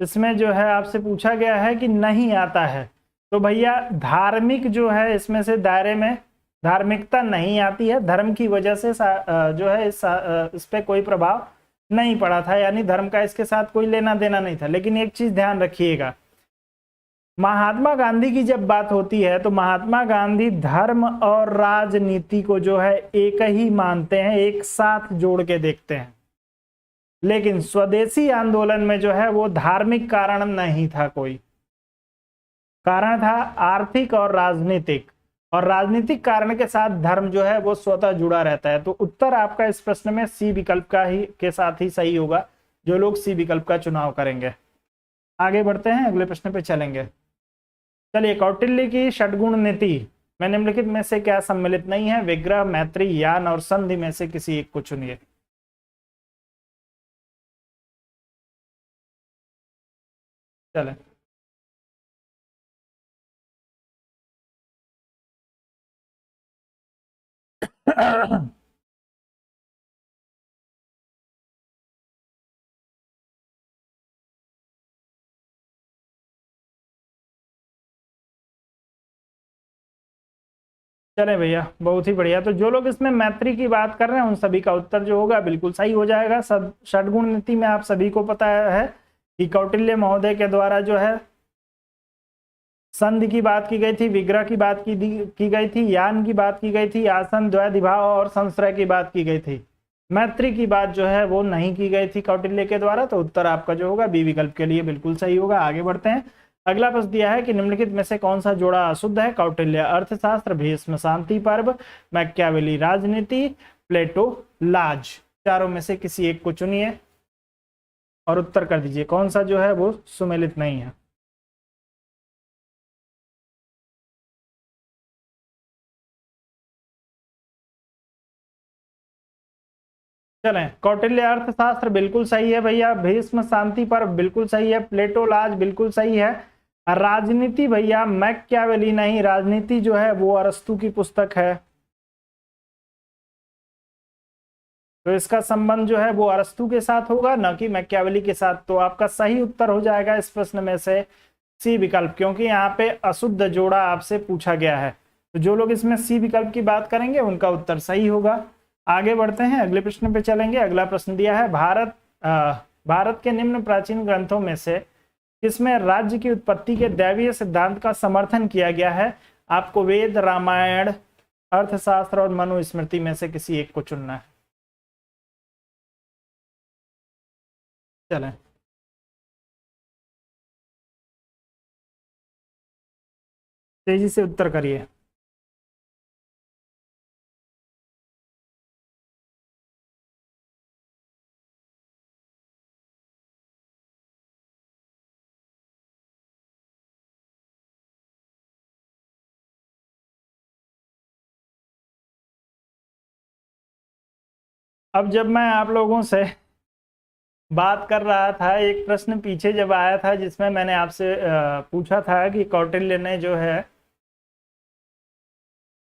इसमें जो है आपसे पूछा गया है कि नहीं आता है, तो भैया धार्मिक जो है इसमें से दायरे में धार्मिकता नहीं आती है। धर्म की वजह से जो है इस पे कोई प्रभाव नहीं पड़ा था, यानी धर्म का इसके साथ कोई लेना देना नहीं था। लेकिन एक चीज ध्यान रखिएगा, महात्मा गांधी की जब बात होती है तो महात्मा गांधी धर्म और राजनीति को जो है एक ही मानते हैं, एक साथ जोड़ के देखते हैं। लेकिन स्वदेशी आंदोलन में जो है वो धार्मिक कारण नहीं था, कोई कारण था आर्थिक और राजनीतिक, और राजनीतिक कारण के साथ धर्म जो है वो स्वतः जुड़ा रहता है। तो उत्तर आपका इस प्रश्न में सी विकल्प का ही के साथ ही सही होगा, जो लोग सी विकल्प का चुनाव करेंगे। आगे बढ़ते हैं, अगले प्रश्न पे चलेंगे। चलिए, कौटिल्य की षटगुण नीति में निम्नलिखित में से क्या सम्मिलित नहीं है? विग्रह, मैत्री, यान और संधि में से किसी एक को चुनिए। चलें, चले भैया, बहुत ही बढ़िया। तो जो लोग इसमें मैत्री की बात कर रहे हैं उन सभी का उत्तर जो होगा बिल्कुल सही हो जाएगा। सब षटगुण नीति में आप सभी को पता है कि कौटिल्य महोदय के द्वारा जो है संधि की बात की गई थी, विग्रह की बात की गई थी, यान की बात की गई थी, आसन, द्वैधिभाव और संश्रय की बात की गई थी। मैत्री की बात जो है वो नहीं की गई थी कौटिल्य के द्वारा। तो उत्तर आपका जो होगा बी विकल्प के लिए बिल्कुल सही होगा। आगे बढ़ते हैं, अगला प्रश्न दिया है कि निम्नलिखित में से कौन सा जोड़ा अशुद्ध है? कौटिल्य अर्थशास्त्र, भीष्म शांति पर्व, मैकियावेली राजनीति, प्लेटो लाज। चारों में से किसी एक को चुनिए और उत्तर कर दीजिए कौन सा जो है वो सुमेलित नहीं है। चलें, कौटिल्य अर्थशास्त्र बिल्कुल सही है भैया, भीष्म शांति पर्व बिल्कुल सही है, प्लेटो लाज बिल्कुल सही है। राजनीति भैया मैकियावेली नहीं, राजनीति जो है वो अरस्तु की पुस्तक है, तो इसका संबंध जो है वो अरस्तु के साथ होगा, न कि मैकियावेली के साथ। तो आपका सही उत्तर हो जाएगा इस प्रश्न में से सी विकल्प, क्योंकि यहाँ पे अशुद्ध जोड़ा आपसे पूछा गया है। तो जो लोग इसमें सी विकल्प की बात करेंगे उनका उत्तर सही होगा। आगे बढ़ते हैं, अगले प्रश्न पे चलेंगे। अगला प्रश्न दिया है, भारत के निम्न प्राचीन ग्रंथों में से किसमें राज्य की उत्पत्ति के दैवीय सिद्धांत का समर्थन किया गया है? आपको वेद, रामायण, अर्थशास्त्र और मनुस्मृति में से किसी एक को चुनना है। चलें, तेजी से उत्तर करिए। अब जब मैं आप लोगों से बात कर रहा था, एक प्रश्न पीछे जब आया था जिसमें मैंने आपसे पूछा था कि कौटिल्य ने जो है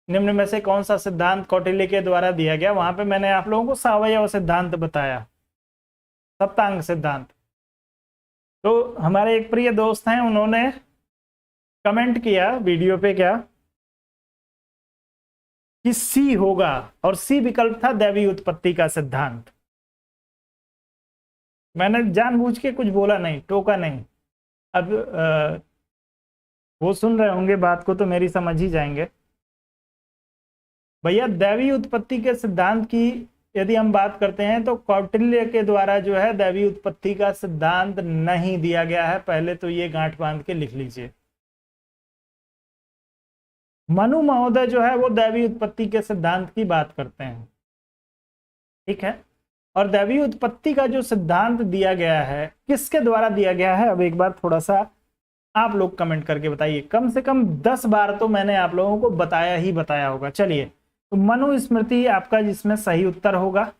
निम्न में से कौन सा सिद्धांत कौटिल्य के द्वारा दिया गया, वहां पे मैंने आप लोगों को सावयव सिद्धांत बताया, सप्तांग सिद्धांत। तो हमारे एक प्रिय दोस्त हैं, उन्होंने कमेंट किया वीडियो पे क्या कि सी होगा, और सी विकल्प था दैवी उत्पत्ति का सिद्धांत। मैंने जानबूझ के कुछ बोला नहीं, टोका नहीं। अब वो सुन रहे होंगे बात को तो मेरी समझ ही जाएंगे। भैया दैवी उत्पत्ति के सिद्धांत की यदि हम बात करते हैं तो कौटिल्य के द्वारा जो है दैवीय उत्पत्ति का सिद्धांत नहीं दिया गया है, पहले तो ये गांठ बांध के लिख लीजिए। मनु महोदय जो है वो दैवीय उत्पत्ति के सिद्धांत की बात करते हैं, ठीक है। और दैवीय उत्पत्ति का जो सिद्धांत दिया गया है किसके द्वारा दिया गया है, अब एक बार थोड़ा सा आप लोग कमेंट करके बताइए। कम से कम 10 बार तो मैंने आप लोगों को बताया ही बताया होगा। चलिए, तो मनुस्मृति आपका जिसमें सही उत्तर होगा।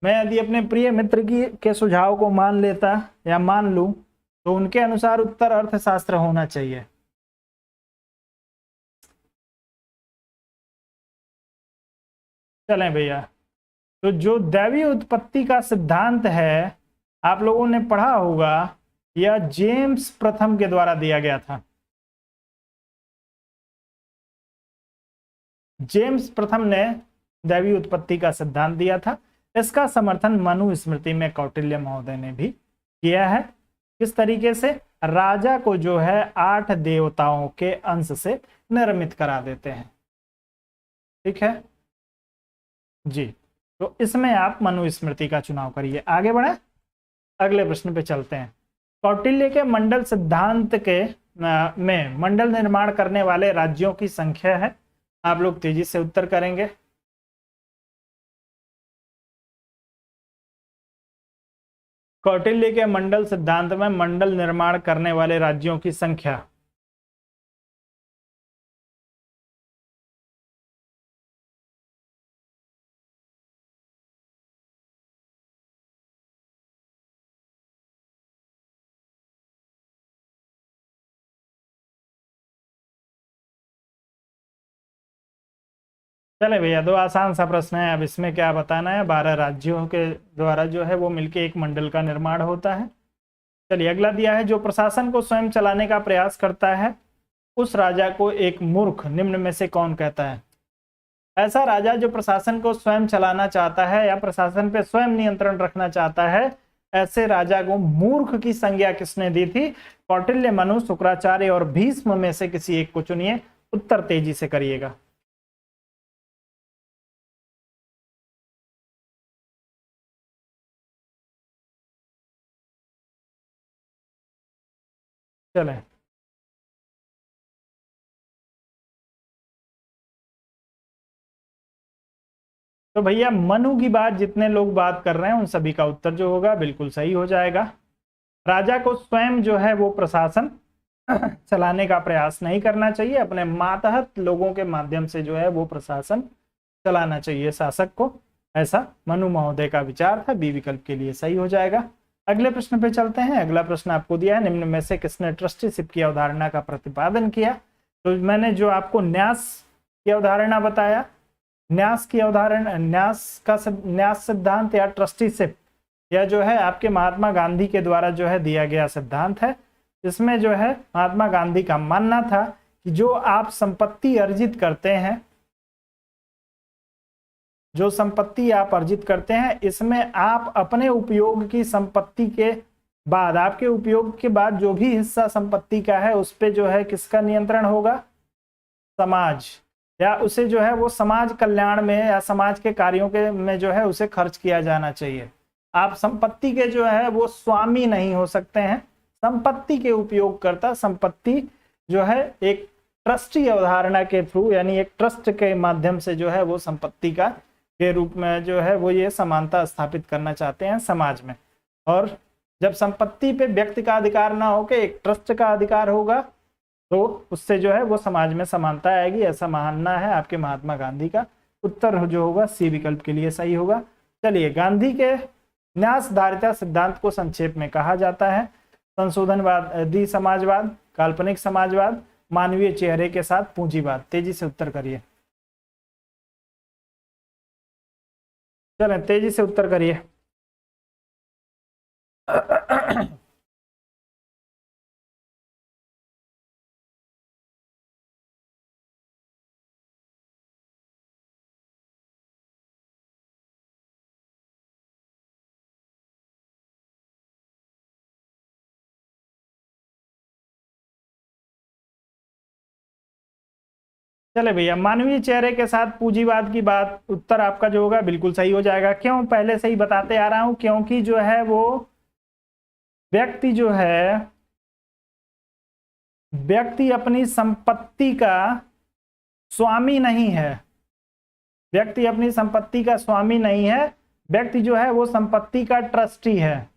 मैं यदि अपने प्रिय मित्र की के सुझाव को मान लेता या मान लूं तो उनके अनुसार उत्तर अर्थशास्त्र होना चाहिए। चलें भैया, तो जो दैवीय उत्पत्ति का सिद्धांत है आप लोगों ने पढ़ा होगा, यह जेम्स प्रथम के द्वारा दिया गया था। जेम्स प्रथम ने दैवीय उत्पत्ति का सिद्धांत दिया था। इसका समर्थन मनुस्मृति में कौटिल्य महोदय ने भी किया है। किस तरीके से? राजा को जो है 8 देवताओं के अंश से निर्मित करा देते हैं, ठीक है जी। तो इसमें आप मनुस्मृति का चुनाव करिए। आगे बढ़े, अगले प्रश्न पे चलते हैं। कौटिल्य के मंडल सिद्धांत के में मंडल निर्माण करने वाले राज्यों की संख्या है। आप लोग तेजी से उत्तर करेंगे। कौटिल्य के मंडल सिद्धांत में मंडल निर्माण करने वाले राज्यों की संख्या। चले भैया, दो आसान सा प्रश्न है, अब इसमें क्या बताना है। 12 राज्यों के द्वारा जो है वो मिलके एक मंडल का निर्माण होता है। चलिए, अगला दिया है, जो प्रशासन को स्वयं चलाने का प्रयास करता है उस राजा को एक मूर्ख निम्न में से कौन कहता है? ऐसा राजा जो प्रशासन को स्वयं चलाना चाहता है या प्रशासन पे स्वयं नियंत्रण रखना चाहता है, ऐसे राजा को मूर्ख की संज्ञा किसने दी थी? कौटिल्य, मनु, शुक्राचार्य और भीष्म में से किसी एक को चुनिए। उत्तर तेजी से करिएगा। चले, तो भैया मनु की बात जितने लोग बात कर रहे हैं उन सभी का उत्तर जो होगा बिल्कुल सही हो जाएगा। राजा को स्वयं जो है वो प्रशासन चलाने का प्रयास नहीं करना चाहिए, अपने मातहत लोगों के माध्यम से जो है वो प्रशासन चलाना चाहिए शासक को, ऐसा मनु महोदय का विचार था। बी विकल्प के लिए सही हो जाएगा। अगले प्रश्न पे चलते हैं। अगला प्रश्न आपको दिया है, निम्न में से किसने ट्रस्टीशिप की अवधारणा का प्रतिपादन किया? तो मैंने जो आपको न्यास की अवधारणा बताया, न्यास की अवधारणा, न्यास सिद्धांत या ट्रस्टीशिप, यह जो है आपके महात्मा गांधी के द्वारा जो है दिया गया सिद्धांत है। इसमें जो है महात्मा गांधी का मानना था कि जो आप संपत्ति अर्जित करते हैं, जो संपत्ति आप अर्जित करते हैं, इसमें आप अपने उपयोग की संपत्ति के बाद, आपके उपयोग के बाद जो भी हिस्सा संपत्ति का है उस पे जो है किसका नियंत्रण होगा? समाज, या उसे जो है वो समाज कल्याण में या समाज के कार्यों के में जो है उसे खर्च किया जाना चाहिए। आप संपत्ति के जो है वो स्वामी नहीं हो सकते हैं, संपत्ति के उपयोगकर्ता। संपत्ति जो है एक ट्रस्टी अवधारणा के थ्रू, यानी एक ट्रस्ट के माध्यम से जो है वो संपत्ति का के रूप में जो है वो ये समानता स्थापित करना चाहते हैं समाज में। और जब संपत्ति पे व्यक्ति का अधिकार ना हो के एक ट्रस्ट का अधिकार होगा तो उससे जो है वो समाज में समानता आएगी, ऐसा मानना है आपके महात्मा गांधी का। उत्तर जो होगा सी विकल्प के लिए सही होगा। चलिए, गांधी के न्यासधारिता सिद्धांत को संक्षेप में कहा जाता है संशोधनवादी समाजवाद, काल्पनिक समाजवाद, मानवीय चेहरे के साथ पूंजीवाद। तेजी से उत्तर करिए। चलें, तेजी से उत्तर करिए। चले भैया, मानवीय चेहरे के साथ पूंजीवाद की बात, उत्तर आपका जो होगा बिल्कुल सही हो जाएगा। क्यों? पहले से ही बताते आ रहा हूं, क्योंकि जो है वो व्यक्ति जो है, व्यक्ति अपनी संपत्ति का स्वामी नहीं है। व्यक्ति अपनी संपत्ति का स्वामी नहीं है, व्यक्ति जो है वो संपत्ति का ट्रस्टी है।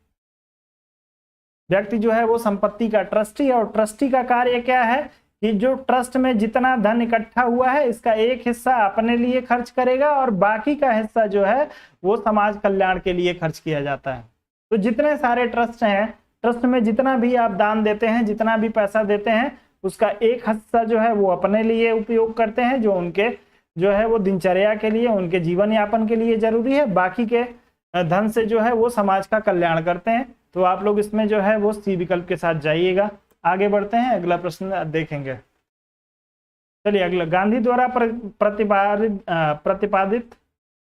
व्यक्ति जो है वो संपत्ति का ट्रस्टी है, और ट्रस्टी का कार्य क्या है कि जो ट्रस्ट में जितना धन इकट्ठा हुआ है इसका एक हिस्सा अपने लिए खर्च करेगा और बाकी का हिस्सा जो है वो समाज कल्याण के लिए खर्च किया जाता है। तो जितने सारे ट्रस्ट हैं, ट्रस्ट में जितना भी आप दान देते हैं, जितना भी पैसा देते हैं, उसका एक हिस्सा जो है वो अपने लिए उपयोग करते हैं, जो उनके जो है वो दिनचर्या के लिए, उनके जीवन यापन के लिए जरूरी है। बाकी के धन से जो है वो समाज का कल्याण करते हैं। तो आप लोग इसमें जो है वो सी विकल्प के साथ जाइएगा। आगे बढ़ते हैं, अगला प्रश्न देखेंगे। चलिए अगला, गांधी द्वारा प्रतिपादित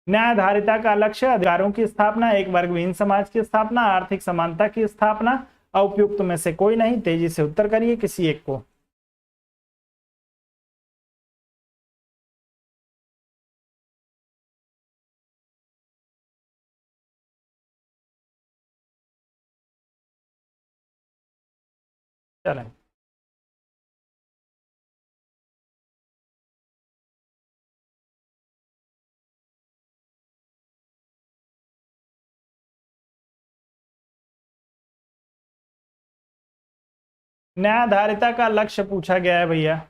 न्यायधारिता का लक्ष्य अधिकारों की स्थापना, एक वर्गविहीन समाज की स्थापना, आर्थिक समानता की स्थापना, उपयुक्त में से कोई नहीं। तेजी से उत्तर करिए किसी एक को। चलें, न्यायधारिता का लक्ष्य पूछा गया है भैया।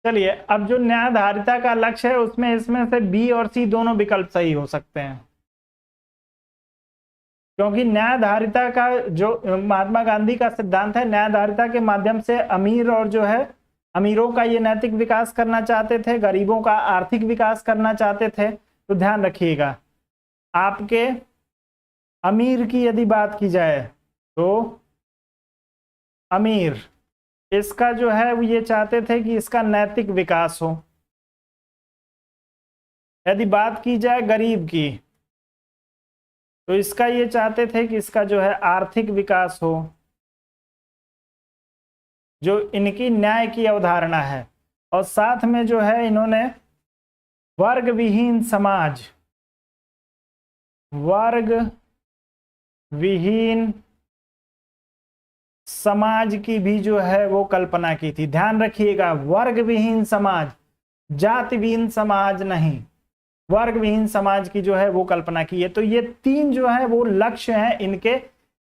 चलिए, अब जो न्यायधारिता का लक्ष्य है उसमें इसमें से बी और सी दोनों विकल्प सही हो सकते हैं, क्योंकि न्यायधारिता का जो महात्मा गांधी का सिद्धांत है, न्यायधारिता के माध्यम से अमीर और जो है अमीरों का ये नैतिक विकास करना चाहते थे, गरीबों का आर्थिक विकास करना चाहते थे। तो ध्यान रखिएगा, आपके अमीर की यदि बात की जाए तो अमीर, इसका जो है वो ये चाहते थे कि इसका नैतिक विकास हो। यदि बात की जाए गरीब की, तो इसका ये चाहते थे कि इसका जो है आर्थिक विकास हो, जो इनकी न्याय की अवधारणा है। और साथ में जो है इन्होंने वर्ग विहीन समाज, वर्ग विहीन समाज की भी जो है वो कल्पना की थी। ध्यान रखिएगा, वर्ग विहीन समाज, जाति विहीन समाज नहीं, वर्ग विहीन समाज की जो है वो कल्पना की है। तो ये तीन जो है वो लक्ष्य हैं इनके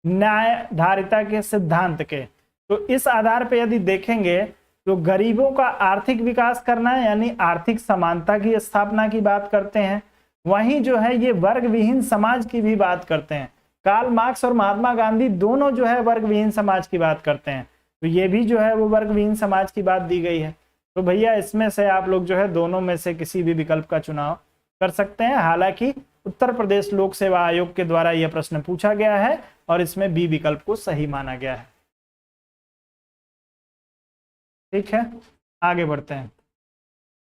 न्यायधारिता के सिद्धांत के। तो इस आधार पे यदि देखेंगे तो गरीबों का आर्थिक विकास करना है, यानी आर्थिक समानता की स्थापना की बात करते हैं। वहीं जो है ये वर्ग विहीन समाज की भी बात करते हैं। कार्ल मार्क्स और महात्मा गांधी दोनों जो है वर्ग विहीन समाज की बात करते हैं। तो ये भी जो है वो वर्ग विहीन समाज की बात दी गई है। तो भैया इसमें से आप लोग जो है दोनों में से किसी भी विकल्प का चुनाव कर सकते हैं। हालांकि उत्तर प्रदेश लोक सेवा आयोग के द्वारा यह प्रश्न पूछा गया है और इसमें बी विकल्प को सही माना गया है। ठीक है, आगे बढ़ते हैं।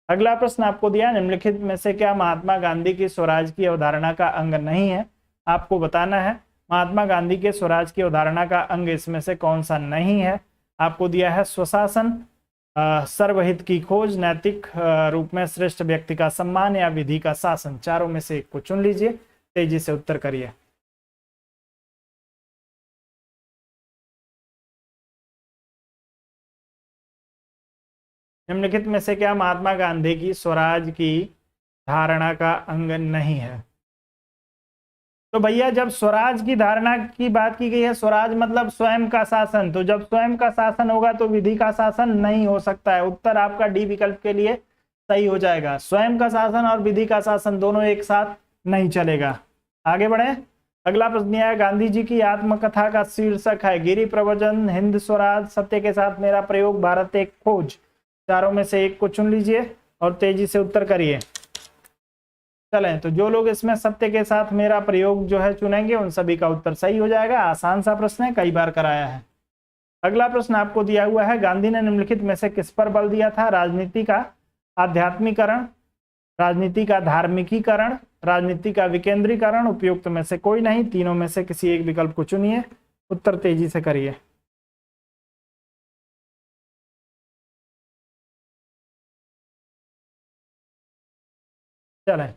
अगला प्रश्न आपको दिया, निम्नलिखित में से क्या महात्मा गांधी की स्वराज की अवधारणा का अंग नहीं है? आपको बताना है महात्मा गांधी के स्वराज की अवधारणा का अंग इसमें से कौन सा नहीं है। आपको दिया है स्वशासन, सर्वहित की खोज, नैतिक रूप में श्रेष्ठ व्यक्ति का सम्मान, या विधि का शासन। चारों में से एक को चुन लीजिए, तेजी से उत्तर करिए। निम्नलिखित में से क्या महात्मा गांधी की स्वराज की धारणा का अंग नहीं है? तो भैया जब स्वराज की धारणा की बात की गई है, स्वराज मतलब स्वयं का शासन, तो जब स्वयं का शासन होगा तो विधि का शासन नहीं हो सकता है। उत्तर आपका डी विकल्प के लिए सही हो जाएगा। स्वयं का शासन और विधि का शासन दोनों एक साथ नहीं चलेगा। आगे बढ़े, अगला प्रश्न है, गांधी जी की आत्मकथा का शीर्षक है गिरि प्रवचन, हिंद स्वराज, सत्य के साथ मेरा प्रयोग, भारत एक खोज। चारों में से एक को चुन लीजिए और तेजी से उत्तर करिए। चलें, तो जो लोग इसमें सत्य के साथ मेरा प्रयोग जो है चुनेंगे उन सभी का उत्तर सही हो जाएगा। आसान सा प्रश्न है, कई बार कराया है। अगला प्रश्न आपको दिया हुआ है, गांधी ने निम्नलिखित में से किस पर बल दिया था? राजनीति का आध्यात्मिकरण, राजनीति का धार्मिकीकरण, राजनीति का विकेंद्रीकरण, उपयुक्त में से कोई नहीं, तीनों में से किसी एक विकल्प को चुनिए। उत्तर तेजी से करिए। चलें,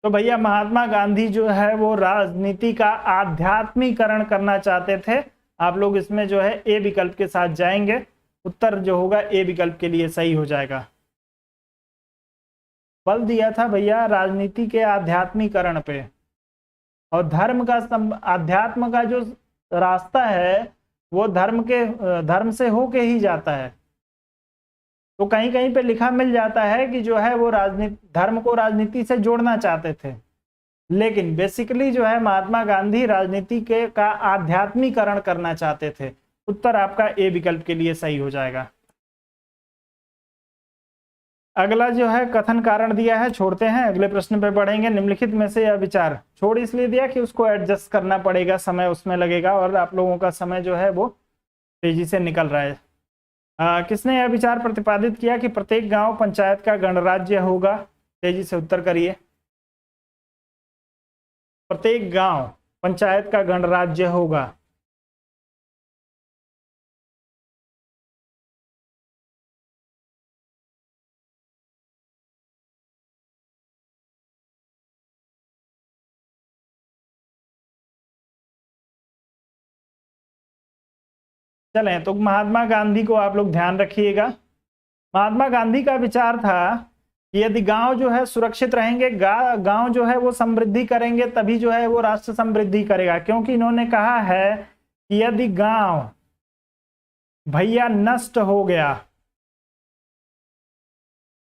तो भैया महात्मा गांधी जो है वो राजनीति का आध्यात्मिकरण करना चाहते थे। आप लोग इसमें जो है ए विकल्प के साथ जाएंगे। उत्तर जो होगा ए विकल्प के लिए सही हो जाएगा। बल दिया था भैया राजनीति के आध्यात्मिकरण पे, और धर्म का अध्यात्म का जो रास्ता है वो धर्म से होके ही जाता है। तो कहीं कहीं पे लिखा मिल जाता है कि जो है वो राजनीति धर्म को राजनीति से जोड़ना चाहते थे, लेकिन बेसिकली जो है महात्मा गांधी राजनीति के का आध्यात्मिकरण करना चाहते थे। उत्तर आपका ए विकल्प के लिए सही हो जाएगा। अगला जो है कथन कारण दिया है, छोड़ते हैं, अगले प्रश्न पे बढ़ेंगे। निम्नलिखित में से यह विचार, छोड़ इसलिए दिया कि उसको एडजस्ट करना पड़ेगा, समय उसमें लगेगा और आप लोगों का समय जो है वो तेजी से निकल रहा है। किसने यह विचार प्रतिपादित किया कि प्रत्येक गांव पंचायत का गणराज्य होगा? तेजी से उत्तर करिए। प्रत्येक गांव पंचायत का गणराज्य होगा। चलें, तो महात्मा गांधी को आप लोग ध्यान रखिएगा। महात्मा गांधी का विचार था कि यदि गांव जो है सुरक्षित रहेंगे, गांव जो है वो समृद्धि करेंगे, तभी जो है वो राष्ट्र समृद्धि करेगा। क्योंकि इन्होंने कहा है कि यदि गांव भैया नष्ट हो गया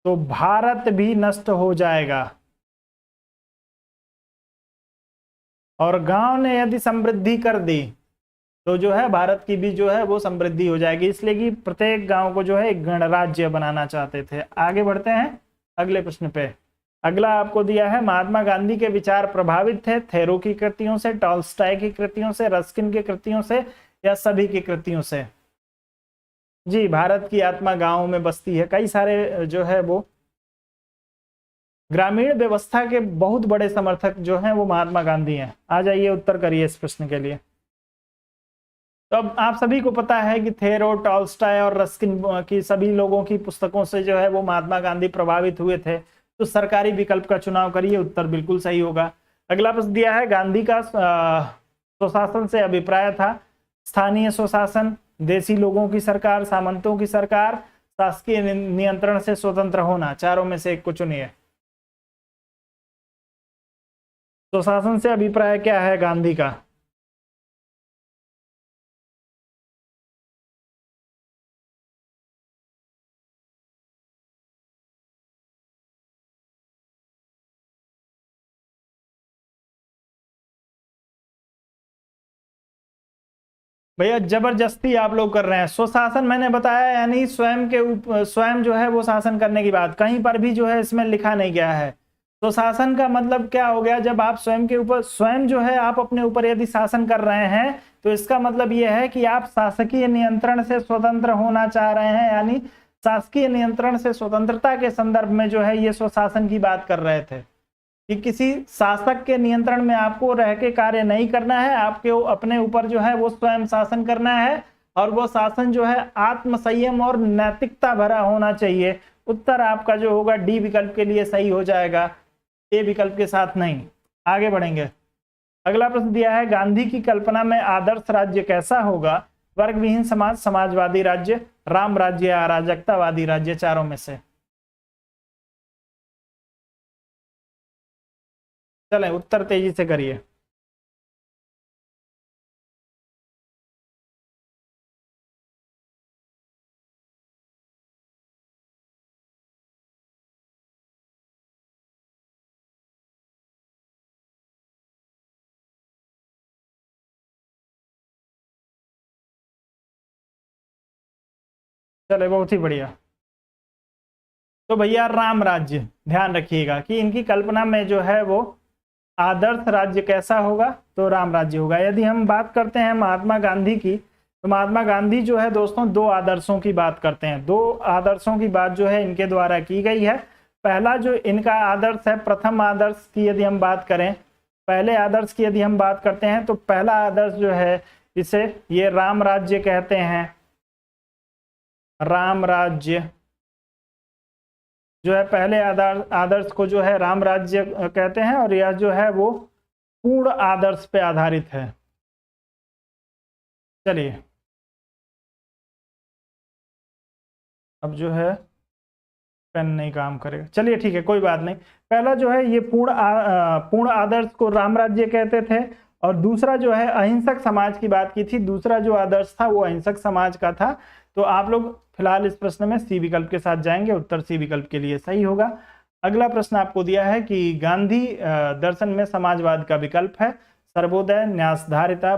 तो भारत भी नष्ट हो जाएगा, और गांव ने यदि समृद्धि कर दी तो जो है भारत की भी जो है वो समृद्धि हो जाएगी। इसलिए कि प्रत्येक गांव को जो है एक गणराज्य बनाना चाहते थे। आगे बढ़ते हैं अगले प्रश्न पे। अगला आपको दिया है, महात्मा गांधी के विचार प्रभावित थे थेरो की कृतियों से, टॉल्स्टॉय की कृतियों से, रस्किन की कृतियों से, या सभी की कृतियों से? जी, भारत की आत्मा गांव में बसती है। कई सारे जो है वो ग्रामीण व्यवस्था के बहुत बड़े समर्थक जो हैं वो महात्मा गांधी हैं। आ जाइए, उत्तर करिए इस प्रश्न के लिए। तो अब आप सभी को पता है कि थेरो, टॉल्स्टॉय और रस्किन की सभी लोगों की पुस्तकों से जो है वो महात्मा गांधी प्रभावित हुए थे। तो सरकारी विकल्प का चुनाव करिए, उत्तर बिल्कुल सही होगा। अगला प्रश्न दिया है, गांधी का स्वशासन से अभिप्राय था स्थानीय स्वशासन, देसी लोगों की सरकार, सामंतों की सरकार, शासकीय नियंत्रण से स्वतंत्र होना। चारों में से एक को चुनिए। स्वशासन से अभिप्राय क्या है गांधी का? भैया जबरदस्ती आप लोग कर रहे हैं। स्वशासन मैंने बताया यानी स्वयं के ऊपर, स्वयं जो है वो शासन करने की बात, कहीं पर भी जो है इसमें लिखा नहीं गया है। स्वशासन का मतलब क्या हो गया? जब आप स्वयं के ऊपर, स्वयं जो है आप अपने ऊपर यदि शासन कर रहे हैं तो इसका मतलब यह है कि आप शासकीय नियंत्रण से स्वतंत्र होना चाह रहे हैं, यानी शासकीय नियंत्रण से स्वतंत्रता के संदर्भ में जो है ये स्वशासन की बात कर रहे थे कि किसी शासक के नियंत्रण में आपको रह के कार्य नहीं करना है, आपके अपने ऊपर जो है वो स्वयं शासन करना है, और वो शासन जो है आत्म संयम और नैतिकता भरा होना चाहिए। उत्तर आपका जो होगा डी विकल्प के लिए सही हो जाएगा, ए विकल्प के साथ नहीं। आगे बढ़ेंगे। अगला प्रश्न दिया है, गांधी की कल्पना में आदर्श राज्य कैसा होगा? वर्ग विहीन समाज, समाजवादी राज्य, राम राज्य या अराजकतावादी राज्य? चारों में से चलें, उत्तर तेजी से करिए। चले, बहुत ही बढ़िया। तो भैया राम राज्य, ध्यान रखिएगा कि इनकी कल्पना में जो है वो आदर्श राज्य कैसा होगा, तो राम राज्य होगा। यदि हम बात करते हैं महात्मा गांधी की, तो महात्मा गांधी जो है दोस्तों दो आदर्शों की बात करते हैं। दो आदर्शों की बात जो है इनके द्वारा की गई है। पहला जो इनका आदर्श है, प्रथम आदर्श की यदि हम बात करें, पहले आदर्श की यदि हम बात करते हैं, तो पहला आदर्श जो है इसे ये राम राज्य कहते हैं। राम राज्य जो है पहले आदर्श को जो है राम राज्य कहते हैं, और यह जो है वो पूर्ण आदर्श पे आधारित है। चलिए, अब जो है पेन नहीं काम करेगा, चलिए ठीक है, कोई बात नहीं। पहला जो है ये पूर्ण आदर्श को राम राज्य कहते थे, और दूसरा जो है अहिंसक समाज की बात की थी। दूसरा जो आदर्श था वो अहिंसक समाज का था। तो आप लोग फिलहाल इस प्रश्न में सी विकल्प के साथ जाएंगे, उत्तर सी विकल्प के लिए सही होगा। अगला प्रश्न आपको दिया है कि गांधी दर्शन में समाजवाद का विकल्प है सर्वोदय, न्यासधारिता,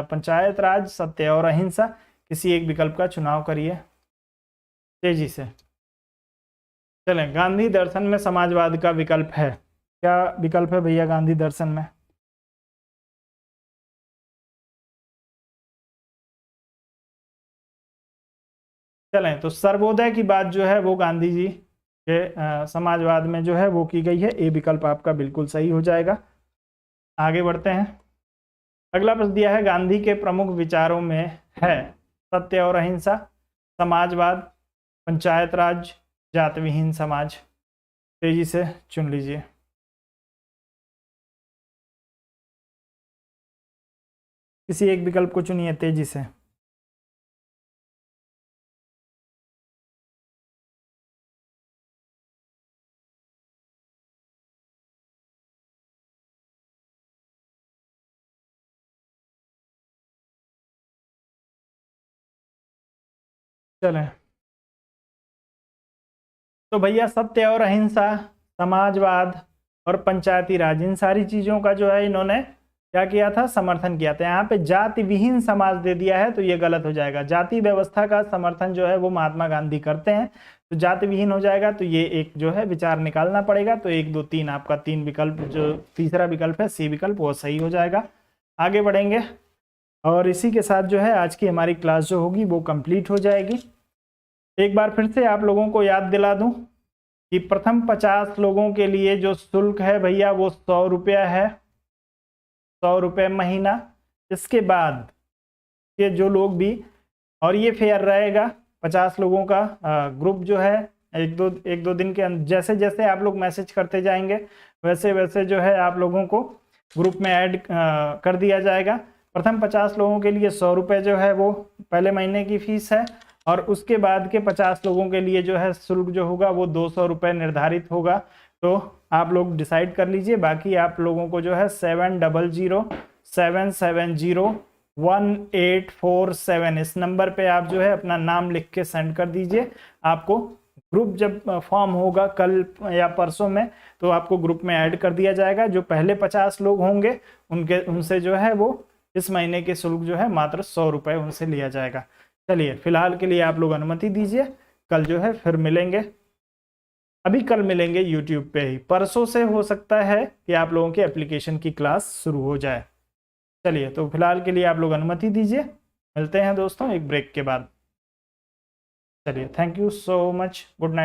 पंचायत राज, सत्य और अहिंसा। किसी एक विकल्प का चुनाव करिए तेजी से। चलें, गांधी दर्शन में समाजवाद का विकल्प है, क्या विकल्प है भैया गांधी दर्शन में? चलें, तो सर्वोदय की बात जो है वो गांधी जी के समाजवाद में जो है वो की गई है। ए विकल्प आपका बिल्कुल सही हो जाएगा। आगे बढ़ते हैं। अगला प्रश्न दिया है गांधी के प्रमुख विचारों में है सत्य और अहिंसा, समाजवाद, पंचायत राज, जात विहीन समाज। तेजी से चुन लीजिए। किसी एक विकल्प को चुनिए तेजी से। चलें, तो भैया सत्य और अहिंसा, समाजवाद और पंचायती राज, इन सारी चीजों का जो है इन्होंने क्या किया था, समर्थन किया था। यहाँ पे जाति विहीन समाज दे दिया है, तो ये गलत हो जाएगा। जाति व्यवस्था का समर्थन जो है वो महात्मा गांधी करते हैं, तो जाति विहीन हो जाएगा। तो ये एक जो है विचार निकालना पड़ेगा। तो 1 2 3 आपका 3 विकल्प, जो तीसरा विकल्प है सी विकल्प, वो सही हो जाएगा। आगे बढ़ेंगे, और इसी के साथ जो है आज की हमारी क्लास जो होगी वो कंप्लीट हो जाएगी। एक बार फिर से आप लोगों को याद दिला दूं कि प्रथम 50 लोगों के लिए जो शुल्क है भैया वो 100 रुपया है, 100 रुपये महीना। इसके बाद के जो लोग भी, और ये फेयर रहेगा 50 लोगों का ग्रुप जो है एक दो दिन के जैसे जैसे आप लोग मैसेज करते जाएंगे वैसे वैसे जो है आप लोगों को ग्रुप में ऐड कर दिया जाएगा। प्रथम 50 लोगों के लिए 100 रुपये जो है वो पहले महीने की फीस है, और उसके बाद के 50 लोगों के लिए जो है शुल्क जो होगा वो 200 रुपये निर्धारित होगा। तो आप लोग डिसाइड कर लीजिए। बाकी आप लोगों को जो है 7007701847 इस नंबर पे आप जो है अपना नाम लिख के सेंड कर दीजिए। आपको ग्रुप जब फॉर्म होगा कल या परसों में, तो आपको ग्रुप में ऐड कर दिया जाएगा। जो पहले 50 लोग होंगे उनसे जो है वो इस महीने के शुल्क जो है मात्र 100 रुपये उनसे लिया जाएगा। चलिए, फिलहाल के लिए आप लोग अनुमति दीजिए, कल जो है फिर मिलेंगे। अभी कल मिलेंगे यूट्यूब पे ही, परसों से हो सकता है कि आप लोगों के एप्लीकेशन की क्लास शुरू हो जाए। चलिए, तो फिलहाल के लिए आप लोग अनुमति दीजिए, मिलते हैं दोस्तों एक ब्रेक के बाद। चलिए, thank you so much, good night.